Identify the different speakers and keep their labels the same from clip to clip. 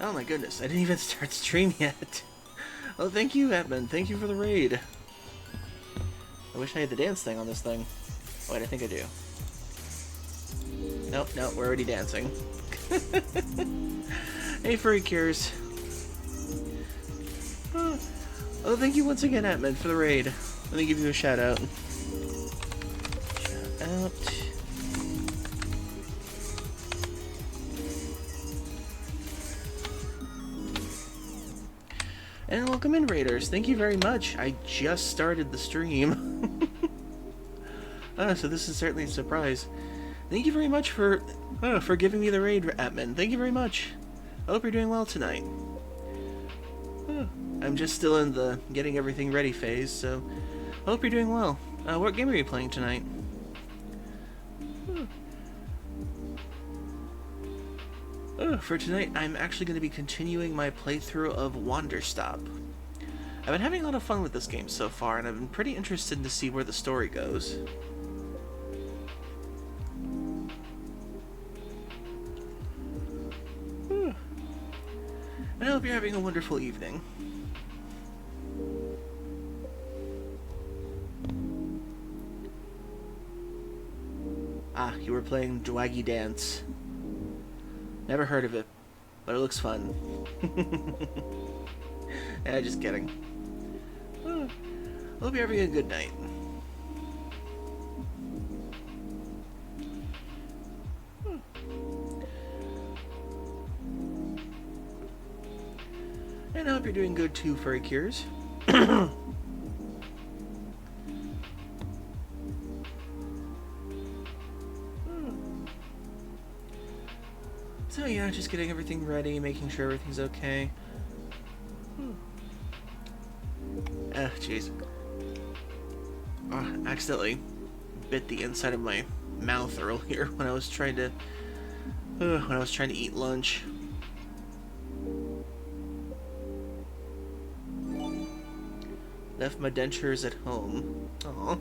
Speaker 1: Oh my goodness, I didn't even start stream yet. Oh, thank you, Edmund. Thank you for the raid. I wish I had the dance thing on this thing. Wait, I think I do. Nope, nope, we're already dancing. Hey, Furry Cures. Oh, thank you once again, Edmund, for the raid. Let me give you a shout out. Shout out. And welcome in, Raiders. Thank you very much. I just started the stream. So this is certainly a surprise. Thank you very much for giving me the raid, Atman. Thank you very much. I hope you're doing well tonight. I'm just still in the getting everything ready phase, so I hope you're doing well. What game are you playing tonight? For tonight, I'm actually going to be continuing my playthrough of WanderStop. I've been having a lot of fun with this game so far, and I've been pretty interested to see where the story goes. And I hope you're having a wonderful evening. Ah, you were playing Dwaggy Dance. Never heard of it, but it looks fun. Yeah, just kidding. Hope you're having a good night. And I hope you're doing good too, Furry Cures. So yeah, just getting everything ready, making sure everything's okay. Jeez. Accidentally bit the inside of my mouth earlier when I was trying to eat lunch. Left my dentures at home. Aww.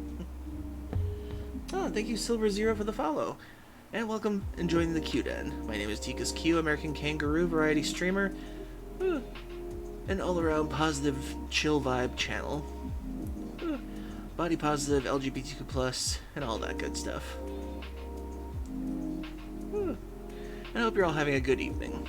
Speaker 1: Oh, thank you, Silver Zero, for the follow. And welcome and join the Q Den. My name is Tika's Q, American Kangaroo variety streamer. An all-around positive, chill vibe channel. Body positive, LGBTQ+, and all that good stuff. And I hope you're all having a good evening.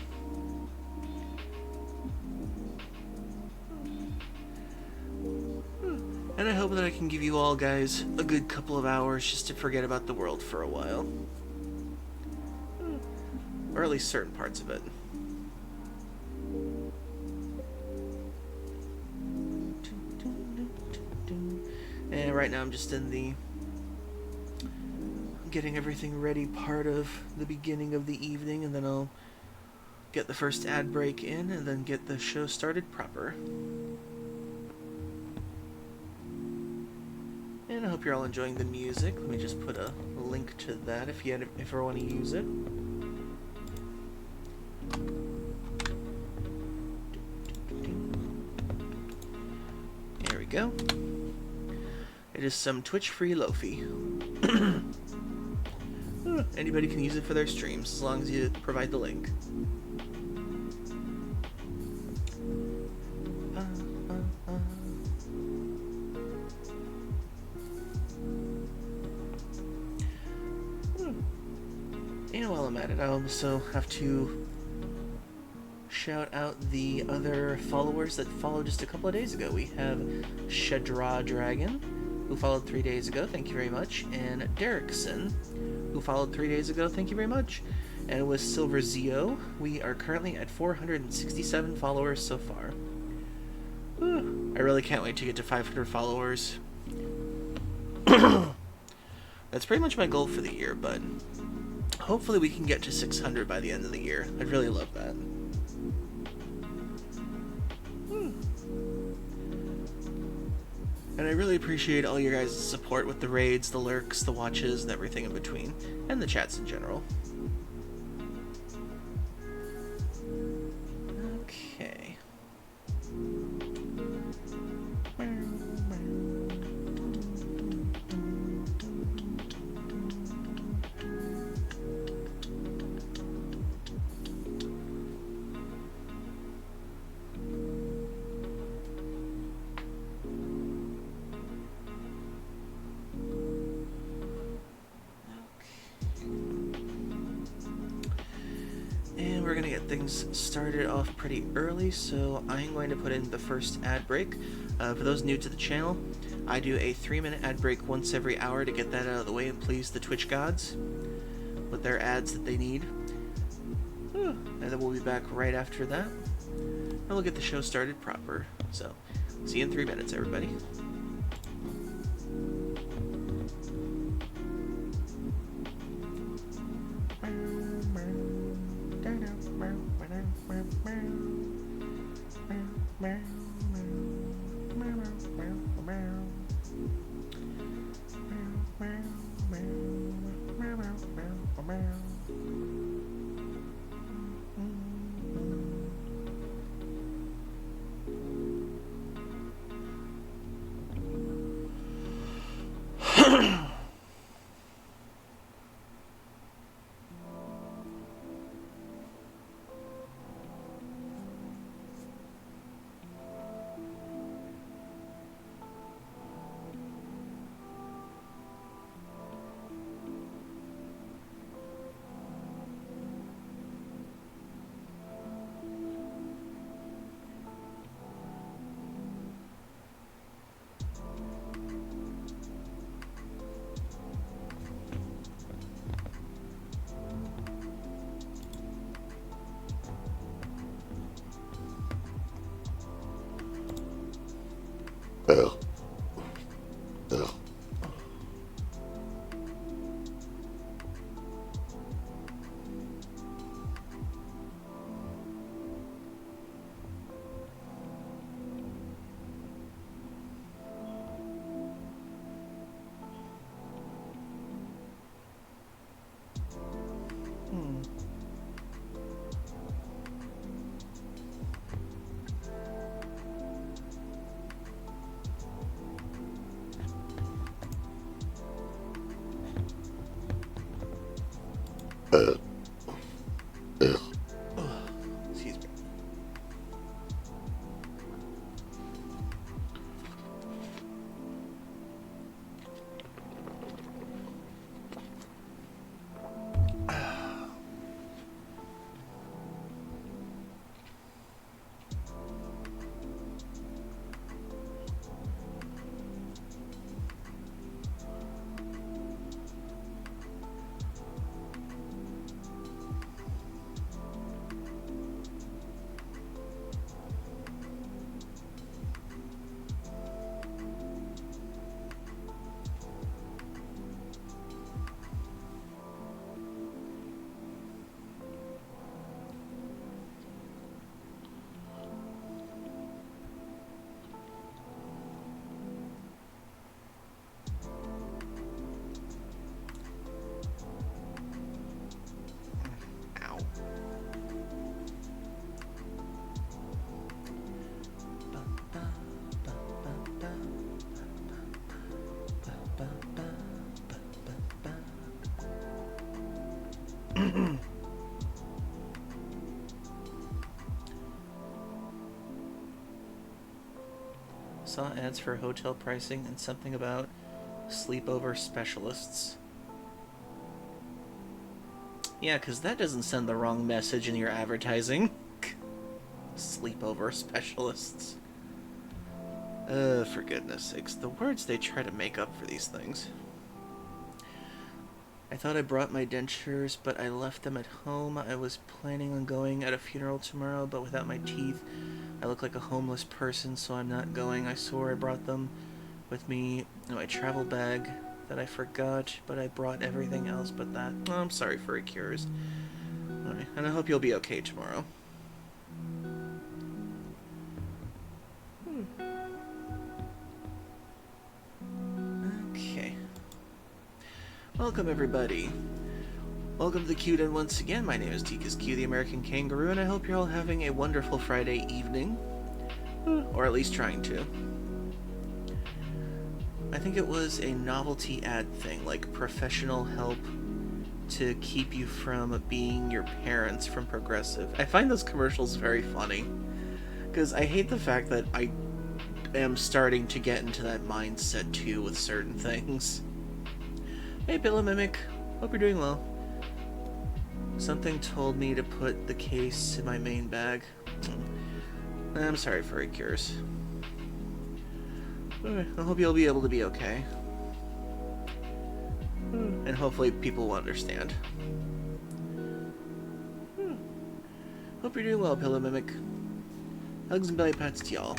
Speaker 1: And I hope that I can give you all guys a good couple of hours just to forget about the world for a while. Or at least certain parts of it. And right now I'm just in the getting everything ready part of the beginning of the evening, and then I'll get the first ad break in and then get the show started proper. And I hope you're all enjoying the music. Let me just put a link to that if you ever want to use it. There we go. It is some Twitch-free Lofi. Anybody can use it for their streams as long as you provide the link. And while I'm at it, I also have to shout out the other followers that followed just a couple of days ago. We have Shadra Dragon, who followed 3 days ago, thank you very much, and Derrickson, who followed 3 days ago, thank you very much. And with Silver Zio, we are currently at 467 followers so far. I really can't wait to get to 500 followers. That's pretty much my goal for the year, but hopefully we can get to 600 by the end of the year. I'd really love that. And I really appreciate all your guys' support with the raids, the lurks, the watches, and everything in between, and the chats in general. Okay. things started off pretty early, so I'm going to put in the first ad break. For those new to the channel, I do a 3-minute ad break once every hour to get that out of the way and please the Twitch gods with their ads that they need. And then we'll be back right after that, and we'll get the show started proper. So, see you in 3 minutes, everybody. Excuse me. Saw ads for hotel pricing and something about sleepover specialists. Yeah, because that doesn't send the wrong message in your advertising. Sleepover specialists. For goodness sakes, the words they try to make up for these things. I thought I brought my dentures, but I left them at home. I was planning on going at a funeral tomorrow, but without my teeth, I look like a homeless person, so I'm not going. I swore I brought them with me in my travel bag that I forgot, but I brought everything else but that. Oh, I'm sorry for your cures. Right, and I hope you'll be okay tomorrow. Okay. Welcome, everybody. Welcome to the Q-Den once again. My name is Tikas Q, the American Kangaroo, and I hope you're all having a wonderful Friday evening. Or at least trying to. I think it was a novelty ad thing, like professional help to keep you from being your parents from Progressive. I find those commercials very funny, because I hate the fact that I am starting to get into that mindset too with certain things. Hey Pillamimic, hope you're doing well. Something told me to put the case in my main bag. I'm sorry for your cures. I hope you'll be able to be okay. And hopefully people will understand. Hope you're doing well, Pillow Mimic. Hugs and belly pats to y'all.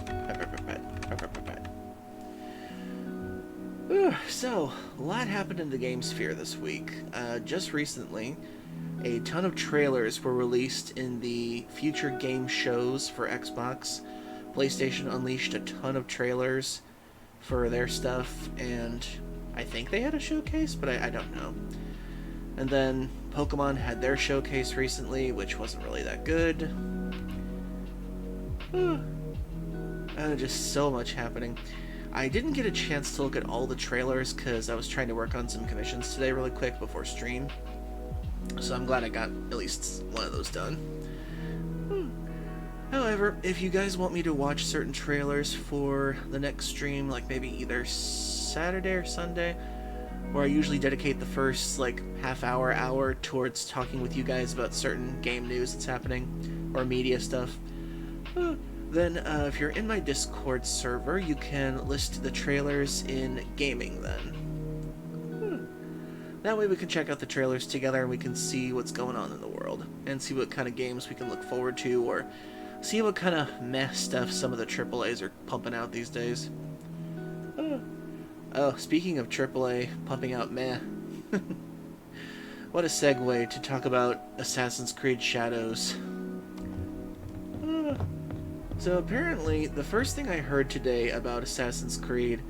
Speaker 1: So, a lot happened in the game sphere this week. Just recently, a ton of trailers were released in the future game shows for Xbox. PlayStation unleashed a ton of trailers for their stuff, and I think they had a showcase, but I don't know. And then Pokemon had their showcase recently, which wasn't really that good. Just so much happening. I didn't get a chance to look at all the trailers because I was trying to work on some commissions today really quick before stream. So I'm glad I got at least one of those done. However, if you guys want me to watch certain trailers for the next stream, like maybe either Saturday or Sunday, where I usually dedicate the first half hour towards talking with you guys about certain game news that's happening, or media stuff, then if you're in my Discord server, you can list the trailers in gaming then. That way we can check out the trailers together and we can see what's going on in the world, and see what kind of games we can look forward to, or see what kind of meh stuff some of the AAAs are pumping out these days. Oh, speaking of AAA pumping out meh, what a segue to talk about Assassin's Creed Shadows. So apparently, the first thing I heard today about Assassin's Creed,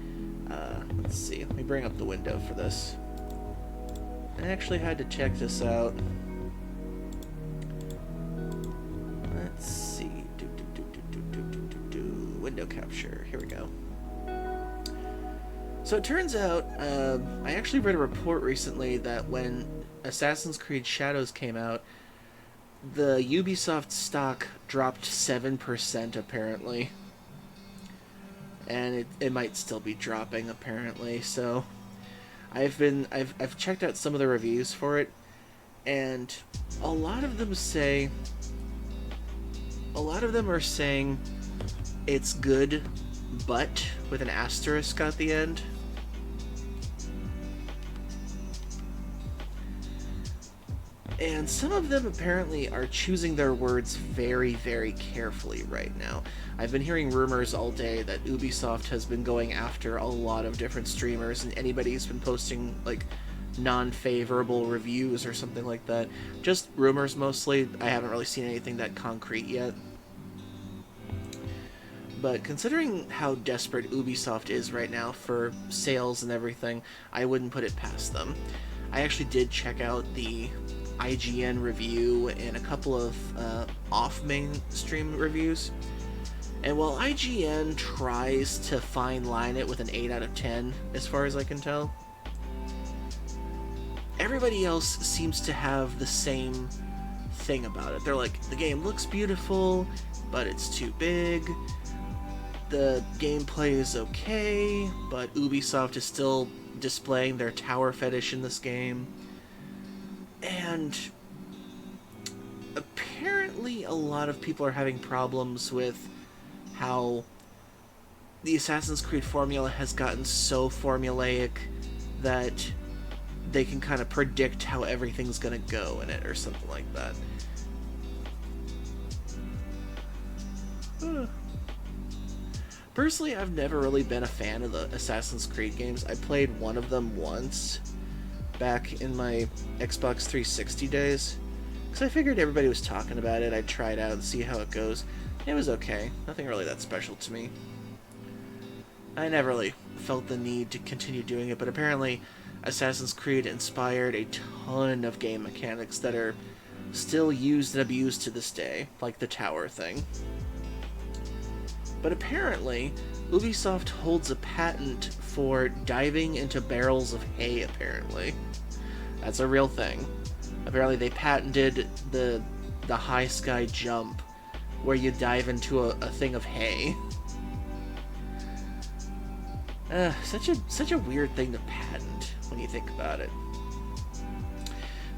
Speaker 1: let's see, let me bring up the window for this. I actually had to check this out. Let's see, window capture, here we go. So it turns out, I actually read a report recently that when Assassin's Creed Shadows came out, the Ubisoft stock dropped 7% apparently. And it might still be dropping apparently, so I've checked out some of the reviews for it, and a lot of them are saying it's good, but with an asterisk at the end. And some of them apparently are choosing their words very, very carefully right now. I've been hearing rumors all day that Ubisoft has been going after a lot of different streamers, and anybody who's been posting, non-favorable reviews or something like that. Just rumors mostly. I haven't really seen anything that concrete yet. But considering how desperate Ubisoft is right now for sales and everything, I wouldn't put it past them. I actually did check out the IGN review and a couple of off-mainstream reviews. And while IGN tries to fine line it with an 8 out of 10, as far as I can tell, everybody else seems to have the same thing about it. They're like, the game looks beautiful, but it's too big. The gameplay is okay, but Ubisoft is still displaying their tower fetish in this game. And apparently a lot of people are having problems with how the Assassin's Creed formula has gotten so formulaic that they can kind of predict how everything's gonna go in it, or something like that. Personally, I've never really been a fan of the Assassin's Creed games. I played one of them once, back in my Xbox 360 days, because I figured everybody was talking about it. I'd try it out and see how it goes. It was okay. Nothing really that special to me. I never really felt the need to continue doing it, but apparently Assassin's Creed inspired a ton of game mechanics that are still used and abused to this day, like the tower thing. But apparently, Ubisoft holds a patent for diving into barrels of hay, apparently. That's a real thing. Apparently they patented the high sky jump, where you dive into a thing of hay. Such a weird thing to patent, when you think about it.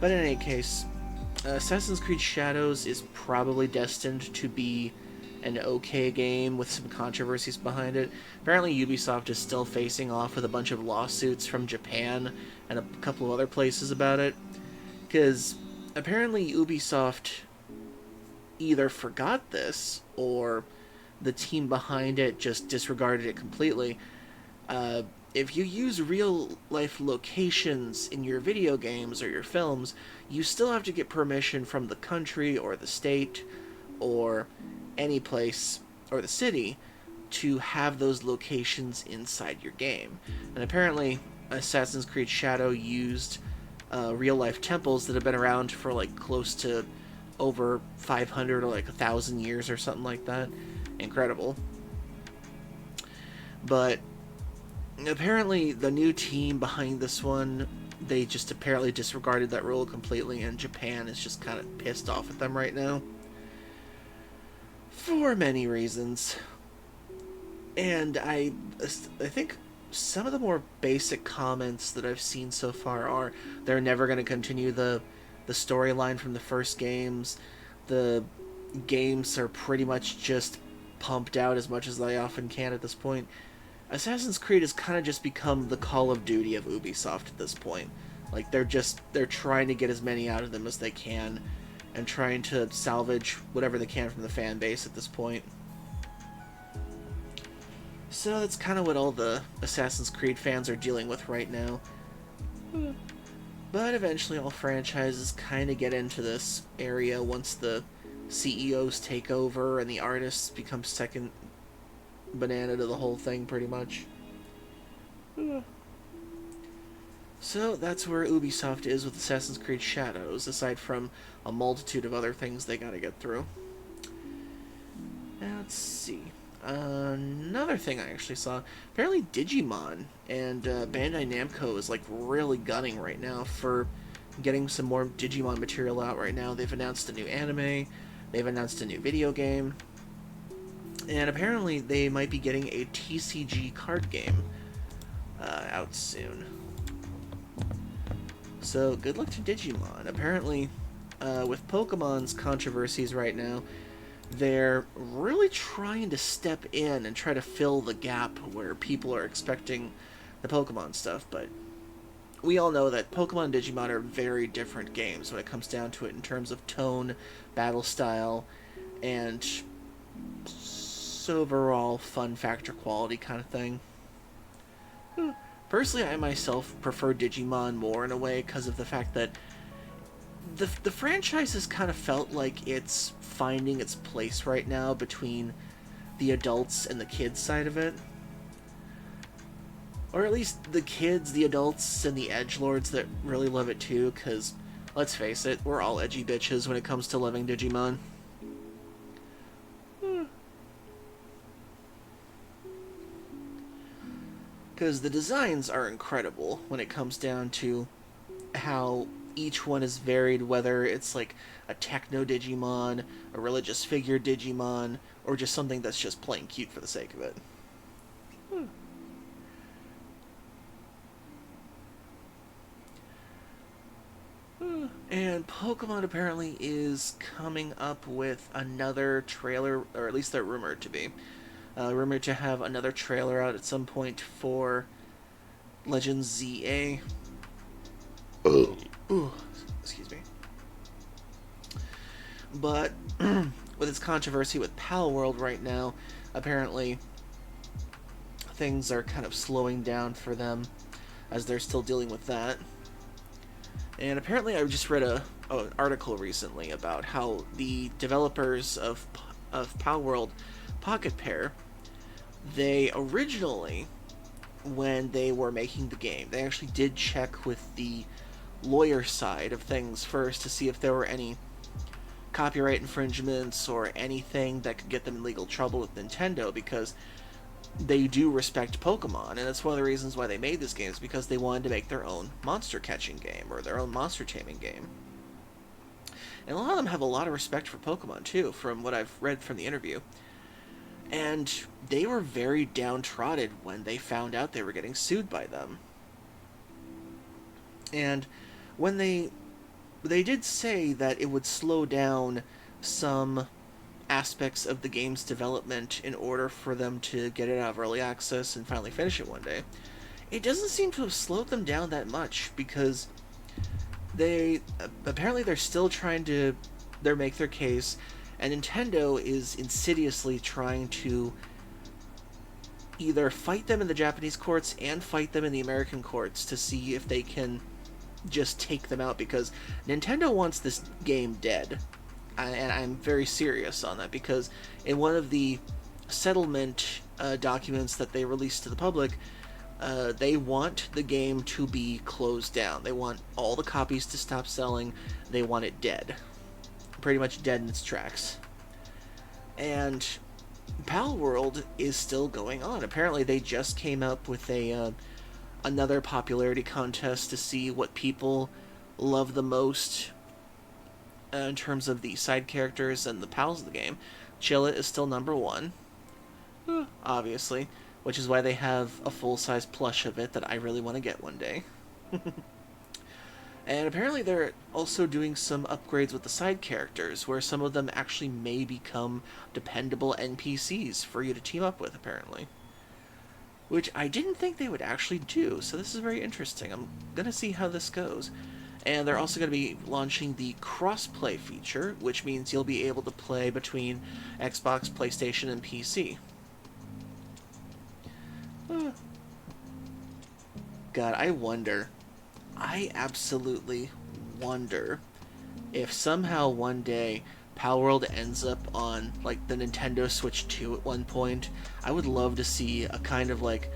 Speaker 1: But in any case, Assassin's Creed Shadows is probably destined to be an okay game with some controversies behind it. Apparently, Ubisoft is still facing off with a bunch of lawsuits from Japan and a couple of other places about it. Because apparently, Ubisoft either forgot this or the team behind it just disregarded it completely. If you use real life locations in your video games or your films, you still have to get permission from the country or the state or any place or the city to have those locations inside your game. And apparently, Assassin's Creed Shadow used real life temples that have been around for like close to over 500 or like 1,000 years or something like that. Incredible. But apparently the new team behind this one, they just apparently disregarded that rule completely, and Japan is just kind of pissed off at them right now for many reasons. And I think some of the more basic comments that I've seen so far are they're never going to continue the storyline from the first games. The games are pretty much just pumped out as much as they often can at this point. Assassin's Creed has kind of just become the Call of Duty of Ubisoft at this point. Like they're trying to get as many out of them as they can and trying to salvage whatever they can from the fan base at this point. So that's kind of what all the Assassin's Creed fans are dealing with right now. But eventually all franchises kind of get into this area once the CEOs take over and the artists become second banana to the whole thing, pretty much. So that's where Ubisoft is with Assassin's Creed Shadows, aside from a multitude of other things they gotta get through. Now, let's see. Another thing I actually saw, apparently Digimon and Bandai Namco is like really gunning right now for getting some more Digimon material out right now. They've announced a new anime, they've announced a new video game, and apparently they might be getting a TCG card game out soon. So good luck to Digimon. Apparently, with Pokemon's controversies right now, they're really trying to step in and try to fill the gap where people are expecting the Pokemon stuff, but we all know that Pokemon and Digimon are very different games when it comes down to it in terms of tone, battle style, and overall fun factor quality kind of thing. Personally, I myself prefer Digimon more in a way because of the fact that the franchise has kind of felt like it's finding its place right now between the adults and the kids side of it. Or at least the kids, the adults, and the edgelords that really love it too, because, let's face it, we're all edgy bitches when it comes to loving Digimon. Because the designs are incredible when it comes down to how each one is varied, whether it's like a techno Digimon, a religious figure Digimon, or just something that's just plain cute for the sake of it. And Pokemon apparently is coming up with another trailer, or at least they're rumored to be. Rumored to have another trailer out at some point for Legends ZA. Ooh, excuse me. But with its controversy with Pal World right now, apparently things are kind of slowing down for them as they're still dealing with that. And apparently I just read an article recently about how the developers of Pal World Pocket Pair, they originally, when they were making the game, they actually did check with the lawyer side of things first to see if there were any copyright infringements or anything that could get them in legal trouble with Nintendo, because they do respect Pokemon, and that's one of the reasons why they made this game, is because they wanted to make their own monster catching game or their own monster taming game. And a lot of them have a lot of respect for Pokemon too, from what I've read from the interview. And they were very downtrodden when they found out they were getting sued by them. And when they they did say that it would slow down some aspects of the game's development in order for them to get it out of early access and finally finish it one day. It doesn't seem to have slowed them down that much, because they apparently they're still trying to make their case, and Nintendo is insidiously trying to either fight them in the Japanese courts and fight them in the American courts to see if they can just take them out, because Nintendo wants this game dead. And I'm very serious on that, because in one of the settlement documents that they released to the public, they want the game to be closed down. They want all the copies to stop selling. They want it dead. Pretty much dead in its tracks. And Pal World is still going on. Apparently they just came up with another popularity contest to see what people love the most in terms of the side characters and the pals of the game. Chilla is still number one, obviously, which is why they have a full-size plush of it that I really want to get one day. And apparently they're also doing some upgrades with the side characters, where some of them actually may become dependable NPCs for you to team up with, apparently. Which I didn't think they would actually do, so this is very interesting. I'm going to see how this goes. And they're also going to be launching the cross-play feature, which means you'll be able to play between Xbox, PlayStation, and PC. God, I absolutely wonder if somehow one day Pal World ends up on, like, the Nintendo Switch 2 at one point. I would love to see a kind of, like,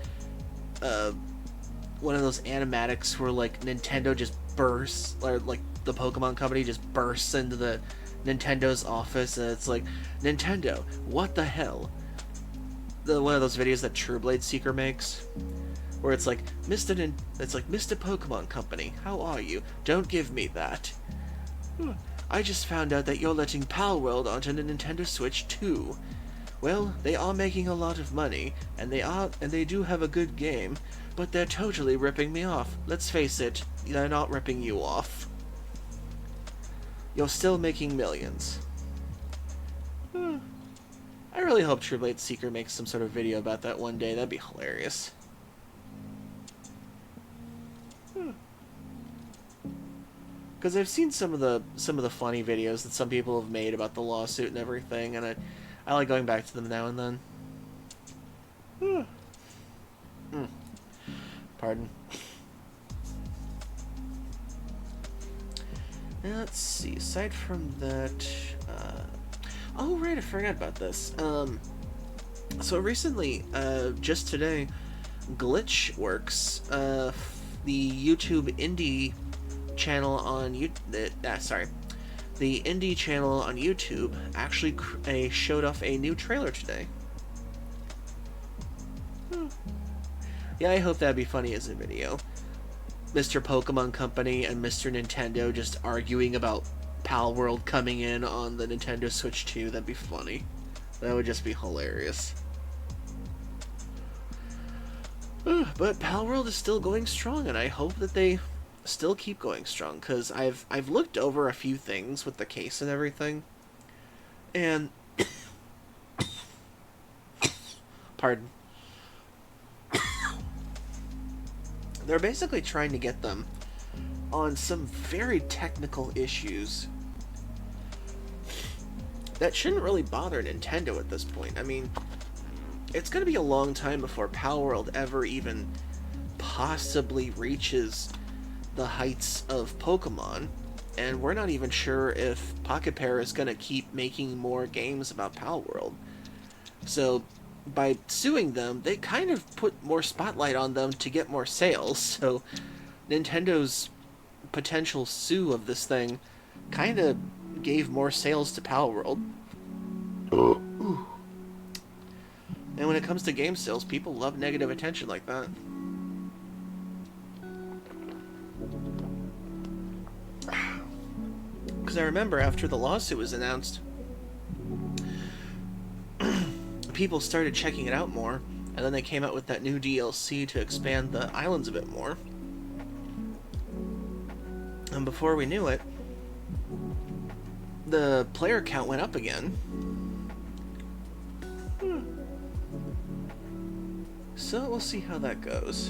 Speaker 1: one of those animatics where, like, Nintendo just bursts, or, like, the Pokemon Company just bursts into the Nintendo's office, and it's like, Nintendo, what the hell? One of those videos that True Blade Seeker makes, where it's like, Mr. Pokemon Company, how are you? Don't give me that. I just found out that you're letting Pal World onto the Nintendo Switch 2. Well, they are making a lot of money, and they do have a good game, but they're totally ripping me off. Let's face it, they're not ripping you off. You're still making millions. I really hope True Blade Seeker makes some sort of video about that one day. That'd be hilarious. Because I've seen some of the funny videos that some people have made about the lawsuit and everything, and I like going back to them now and then. Pardon. Now, let's see. Aside from that, oh right, I forgot about this. So recently, just today, Glitchworks, the YouTube indie channel on the indie channel on YouTube actually showed off a new trailer today. Yeah, I hope that'd be funny as a video. Mr. Pokemon Company and Mr. Nintendo just arguing about Pal World coming in on the Nintendo Switch 2. That'd be funny. That would just be hilarious. But Pal World is still going strong, and I hope that they still keep going strong, because I've looked over a few things with the case and everything, and pardon. They're basically trying to get them on some very technical issues that shouldn't really bother Nintendo at this point. I mean, it's going to be a long time before Pal World ever even possibly reaches the heights of Pokemon, and we're not even sure if Pocket Pair is going to keep making more games about Pal World. So by suing them, they kind of put more spotlight on them to get more sales, so Nintendo's potential sue of this thing kind of gave more sales to Pal World. And when it comes to game sales, people love negative attention like that. Because I remember after the lawsuit was announced, people started checking it out more, and then they came out with that new DLC to expand the islands a bit more. And before we knew it, the player count went up again. So we'll see how that goes.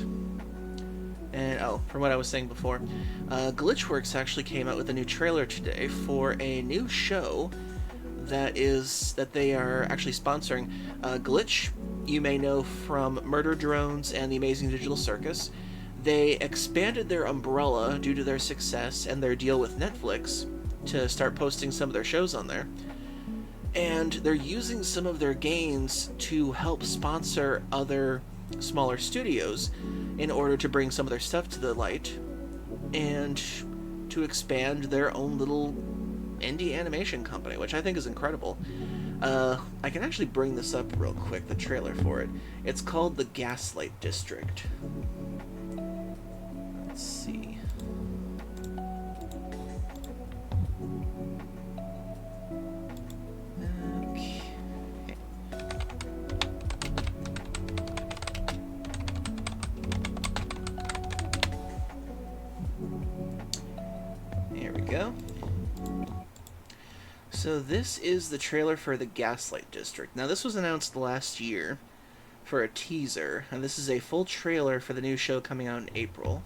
Speaker 1: And, oh, from what I was saying before, Glitchworks actually came out with a new trailer today for a new show that they are actually sponsoring. Glitch, you may know from Murder Drones and The Amazing Digital Circus. They expanded their umbrella due to their success and their deal with Netflix to start posting some of their shows on there. And they're using some of their gains to help sponsor other smaller studios in order to bring some of their stuff to the light and to expand their own little indie animation company, which I think is incredible. I can actually bring this up real quick, the trailer for it. It's called The Gaslight District. Let's see. Okay. There we go. So this is the trailer for The Gaslight District. Now this was announced last year for a teaser, and this is a full trailer for the new show coming out in April.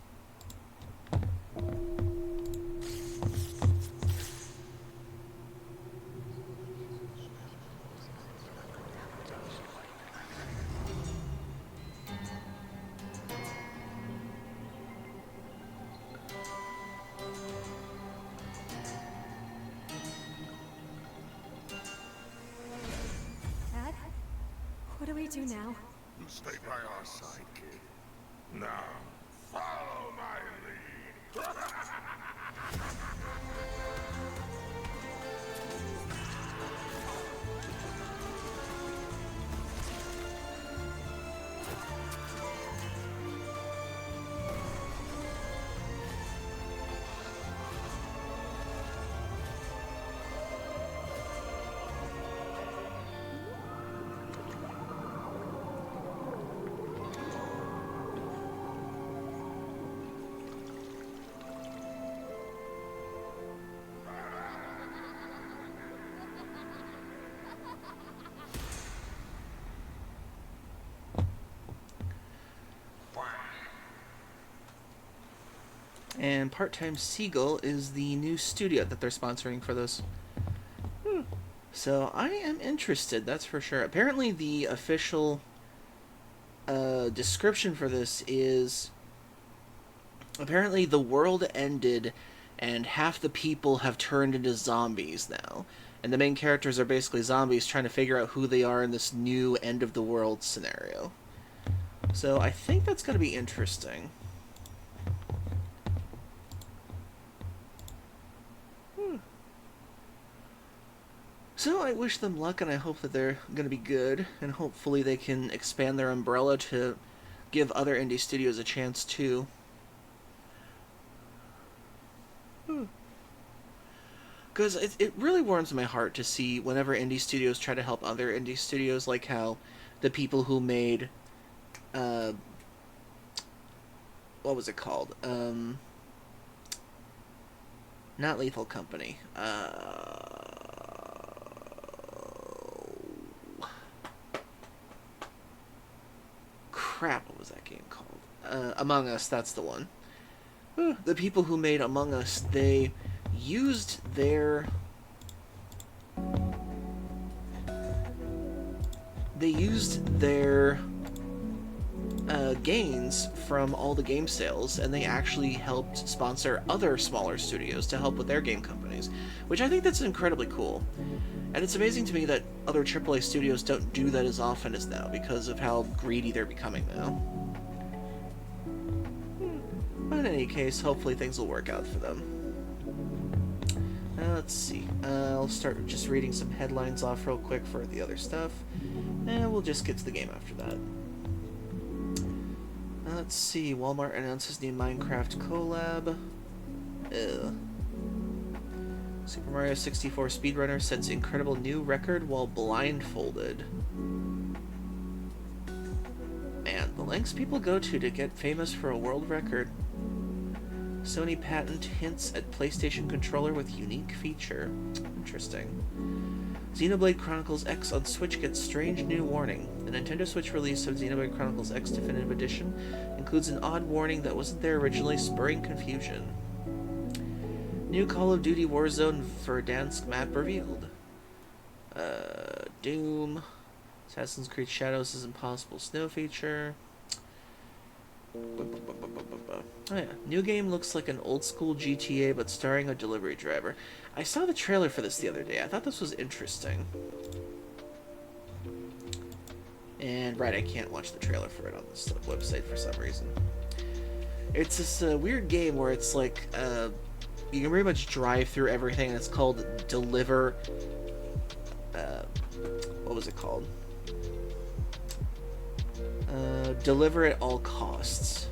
Speaker 2: What do we do now?
Speaker 3: Stay by our side, kid. Now, follow my lead.
Speaker 1: And Part-Time Seagull is the new studio that they're sponsoring for this. So I am interested, that's for sure. Apparently the official description for this is... Apparently the world ended and half the people have turned into zombies now. And the main characters are basically zombies trying to figure out who they are in this new end-of-the-world scenario. So I think that's going to be interesting. So I wish them luck, and I hope that they're going to be good, and hopefully they can expand their umbrella to give other indie studios a chance too. Because it really warms my heart to see whenever indie studios try to help other indie studios, like how the people who made, what was it called? Not Lethal Company. Crap, what was that game called? Among Us, that's the one. The people who made Among Us, they used their gains from all the game sales, and they actually helped sponsor other smaller studios to help with their game companies, which I think that's incredibly cool. And it's amazing to me that other AAA studios don't do that as often as now because of how greedy they're becoming now. But in any case, hopefully things will work out for them. Let's see. I'll start just reading some headlines off real quick for the other stuff, and we'll just get to the game after that. Let's see. Walmart announces new Minecraft collab. Super Mario 64 speedrunner sets incredible new record while blindfolded. Man, the lengths people go to get famous for a world record. Sony patent hints at PlayStation controller with unique feature. Interesting. Xenoblade Chronicles X on Switch gets strange new warning. The Nintendo Switch release of Xenoblade Chronicles X Definitive Edition includes an odd warning that wasn't there originally, spurring confusion. New Call of Duty Warzone Verdansk map revealed. Doom. Assassin's Creed Shadows' Impossible Snow feature. Oh yeah, new game looks like an old school GTA but starring a delivery driver. I saw the trailer for this the other day. I thought this was interesting. And right, I can't watch the trailer for it on this website for some reason. It's this weird game where it's like you can pretty much drive through everything, and it's called Deliver. What was it called? Deliver at all costs.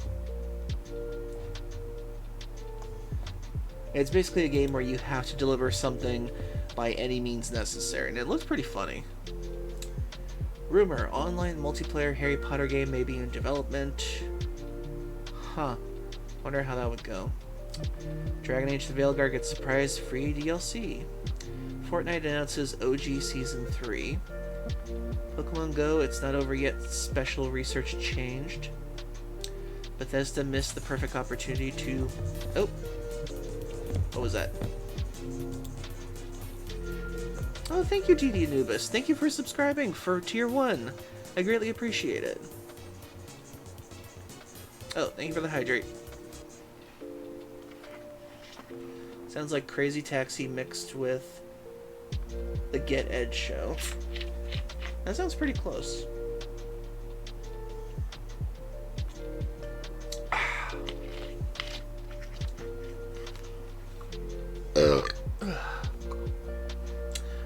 Speaker 1: It's basically a game where you have to deliver something by any means necessary, and it looks pretty funny. Rumor, online multiplayer Harry Potter game may be in development. Huh. Wonder how that would go. Dragon Age the Veilguard gets surprise free DLC. Fortnite announces OG Season 3. Pokemon Go, it's not over yet. Special research changed. Bethesda missed the perfect opportunity to... Oh! What was that? Oh, thank you, GD Anubis. Thank you for subscribing for Tier 1. I greatly appreciate it. Oh, thank you for the hydrate. Sounds like Crazy Taxi mixed with the Get Ed show. That sounds pretty close.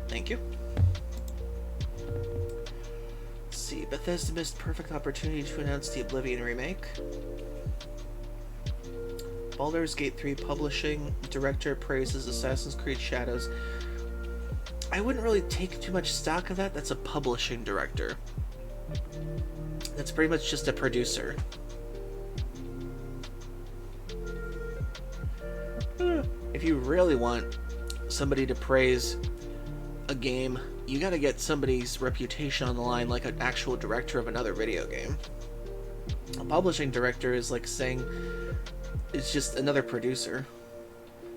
Speaker 1: Thank you. Let's see. Bethesda missed perfect opportunity to announce the Oblivion remake. Baldur's Gate 3 publishing director praises Assassin's Creed Shadows. I wouldn't really take too much stock of that. That's a publishing director. That's pretty much just a producer. If you really want somebody to praise a game, you gotta get somebody's reputation on the line, like an actual director of another video game. A publishing director is like saying it's just another producer.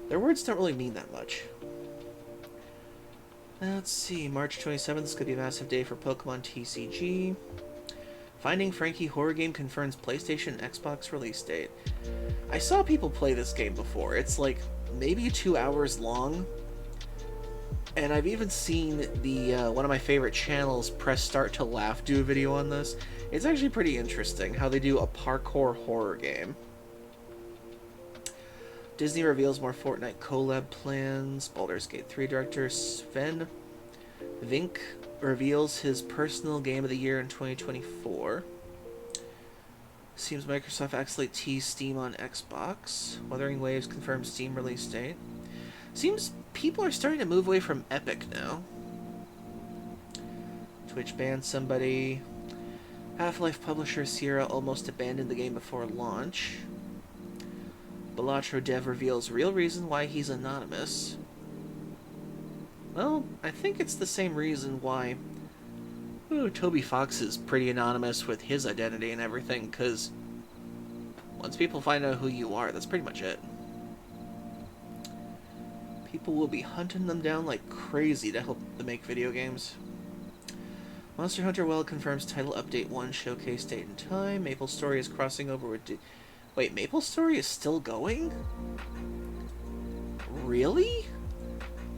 Speaker 1: Their words don't really mean that much. Let's see, March 27th is going to be a massive day for Pokemon TCG. Finding Frankie horror game confirms PlayStation and Xbox release date. I saw people play this game before. It's like maybe 2 hours long. And I've even seen the one of my favorite channels, Press Start to Laugh, do a video on this. It's actually pretty interesting how they do a parkour horror game. Disney reveals more Fortnite collab plans. Baldur's Gate 3 director Sven Vink reveals his personal game of the year in 2024. Seems Microsoft actually teased Steam on Xbox. Wuthering Waves confirms Steam release date. Seems people are starting to move away from Epic now. Twitch banned somebody. Half-Life publisher Sierra almost abandoned the game before launch. Balatro dev reveals real reason why he's anonymous. Well, I think it's the same reason why Toby Fox is pretty anonymous with his identity and everything, because once people find out who you are, that's pretty much it. People will be hunting them down like crazy to help them make video games. Monster Hunter World confirms title update 1 showcase date and time. Maple Story is crossing over with... Wait, Maple Story is still going? Really?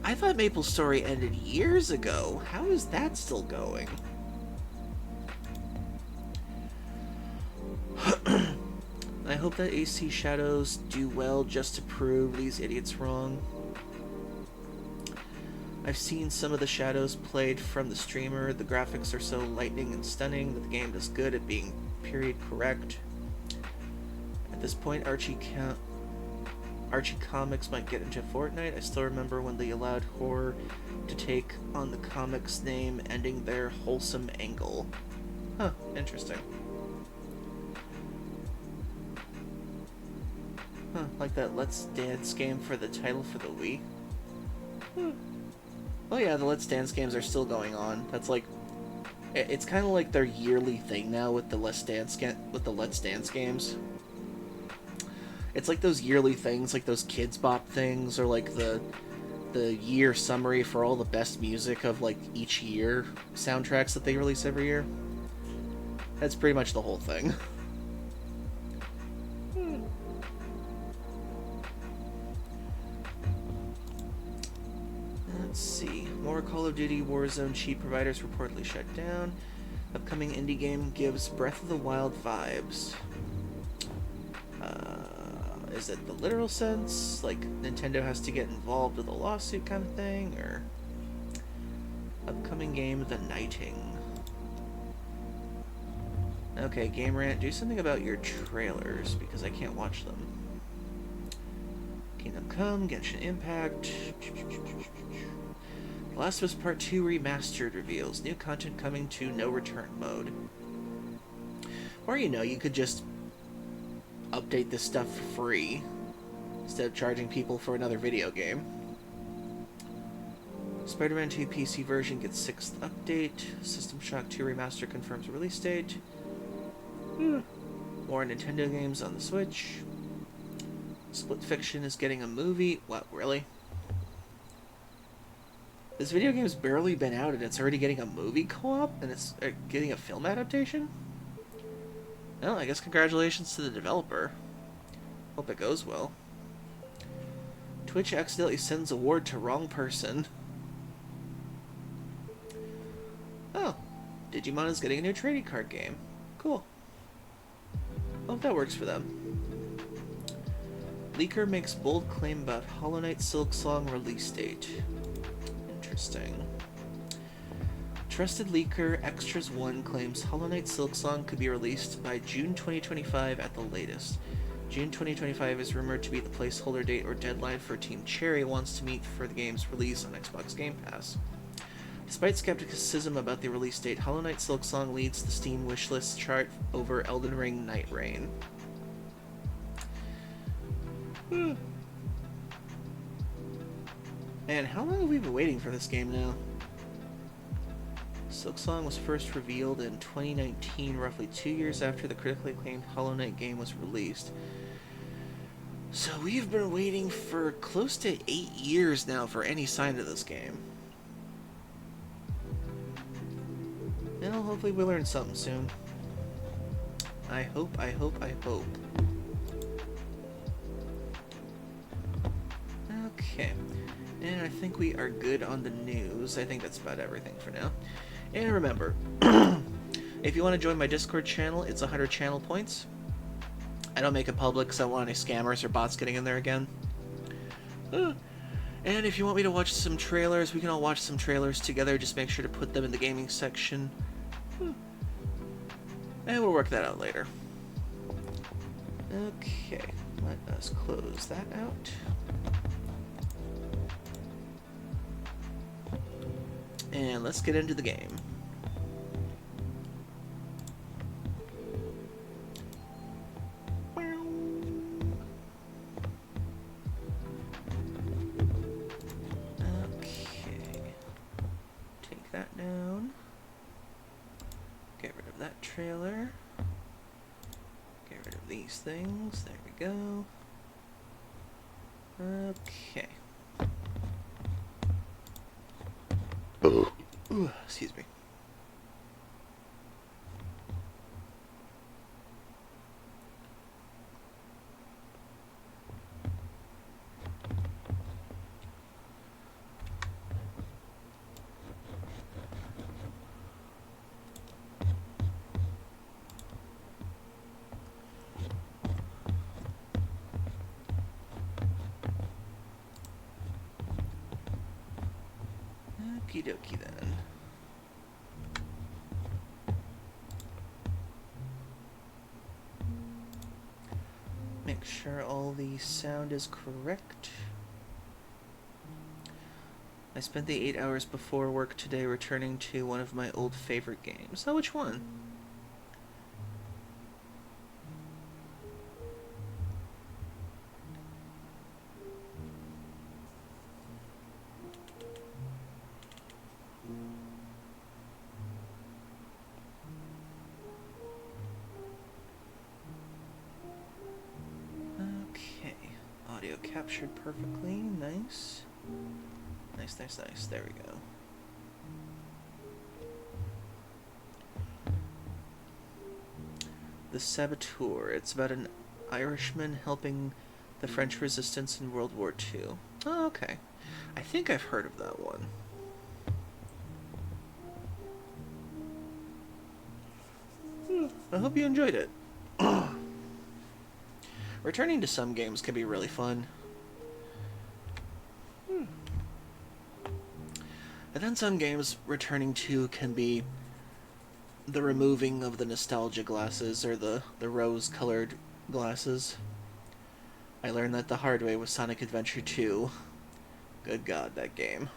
Speaker 1: I thought Maple Story ended years ago. How is that still going? I hope that AC Shadows do well just to prove these idiots wrong. I've seen some of the Shadows played from the streamer. The graphics are so lightning and stunning that the game is good at being period correct. At this point, Archie Comics might get into Fortnite. I still remember when they allowed horror to take on the comics name, ending their wholesome angle. Huh, interesting. Huh, like that Let's Dance game for the title for the Wii. Oh yeah, the Let's Dance games are still going on. That's like, it's kind of like their yearly thing now with the Let's Dance games. It's like those yearly things, like those Kids Bop things, or like the year summary for all the best music of like each year soundtracks that they release every year. That's pretty much the whole thing. Let's see. More Call of Duty Warzone cheat providers reportedly shut down. Upcoming indie game gives Breath of the Wild vibes. Is it the literal sense? Like Nintendo has to get involved with a lawsuit kind of thing? Or upcoming game The Knighting. Okay, Game Rant, do something about your trailers because I can't watch them. Kingdom Come, Genshin Impact. The Last of Us Part 2 Remastered reveals new content coming to no return mode. Or, you know, you could just update this stuff for free instead of charging people for another video game. Spider-Man 2 PC version gets 6th update. System Shock 2 Remaster confirms release date. More Nintendo games on the Switch. Split Fiction is getting a movie. What, really? This video game's barely been out and it's already getting a movie co-op? And it's getting a film adaptation? Well, I guess congratulations to the developer. Hope it goes well. Twitch accidentally sends award to wrong person. Oh, Digimon is getting a new trading card game. Cool. Hope that works for them. Leaker makes bold claim about Hollow Knight Silksong release date. Interesting. Trusted leaker Extras 1 claims Hollow Knight Silksong could be released by June 2025 at the latest. June 2025 is rumored to be the placeholder date or deadline for Team Cherry wants to meet for the game's release on Xbox Game Pass. Despite skepticism about the release date, Hollow Knight Silksong leads the Steam wishlist chart over Elden Ring Night Rain. Man, how long have we been waiting for this game now? Silksong was first revealed in 2019, roughly 2 years after the critically acclaimed Hollow Knight game was released. So we've been waiting for close to 8 years now for any sign of this game. Well, hopefully we learn something soon. I hope. Okay. And I think we are good on the news. I think that's about everything for now. And remember, if you want to join my Discord channel, it's 100 channel points. I don't make it public because I don't want any scammers or bots getting in there again. And if you want me to watch some trailers, we can all watch some trailers together. Just make sure to put them in the gaming section. And we'll work that out later. Okay, let us close that out. And let's get into the game. Okay. Take that down. Get rid of that trailer. Get rid of these things. There we go. Okay. Ooh, excuse me. Okie dokie then. Make sure all the sound is correct. I spent the 8 hours before work today returning to one of my old favorite games. Oh, which one? captured perfectly. Nice. Nice, nice, nice. There we go. The Saboteur. It's about an Irishman helping the French resistance in World War II. Oh, okay. I think I've heard of that one. I hope you enjoyed it. Returning to some games can be really fun. And then some games returning to can be the removing of the nostalgia glasses or the rose-colored glasses. I learned that the hard way with Sonic Adventure 2. Good God, that game.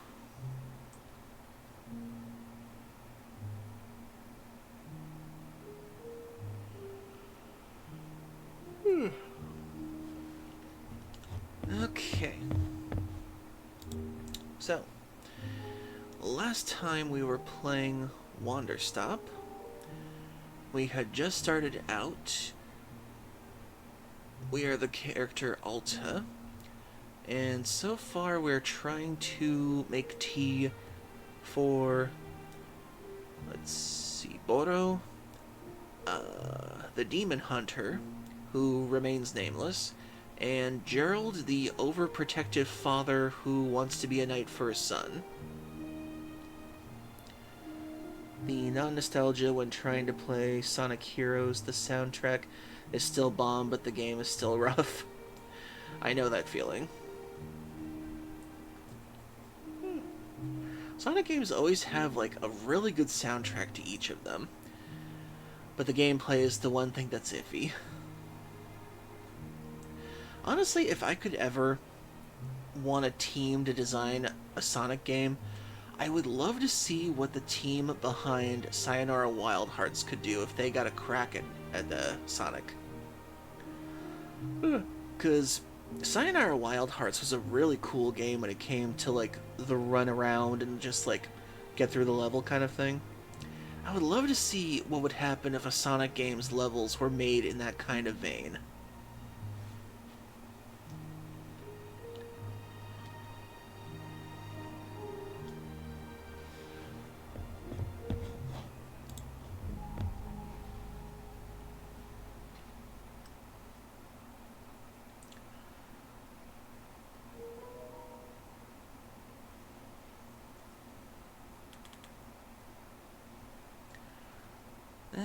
Speaker 1: Okay. So, last time we were playing WanderStop, we had just started out. We are the character Alta, and so far we're trying to make tea for, let's see, Boro, the demon hunter, who remains nameless, and Gerald, the overprotective father who wants to be a knight for his son. The non-nostalgia when trying to play Sonic Heroes, the soundtrack is still bomb, but the game is still rough. I know that feeling. Sonic games always have, like, a really good soundtrack to each of them, but the gameplay is the one thing that's iffy. Honestly, if I could ever want a team to design a Sonic game, I would love to see what the team behind Sayonara Wild Hearts could do if they got a crack at Sonic. Because Sayonara Wild Hearts was a really cool game when it came to, like, the run around and just, like, get through the level kind of thing. I would love to see what would happen if a Sonic game's levels were made in that kind of vein.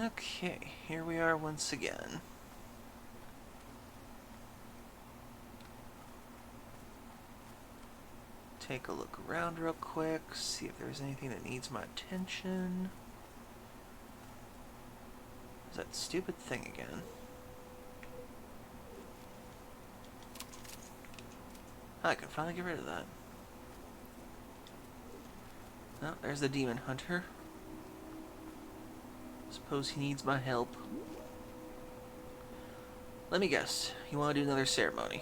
Speaker 1: Okay, here we are once again. Take a look around real quick, see if there's anything that needs my attention. Is that stupid thing again? I can finally get rid of that. Oh, there's the demon hunter. Suppose he needs my help. Let me guess. You want to do another ceremony?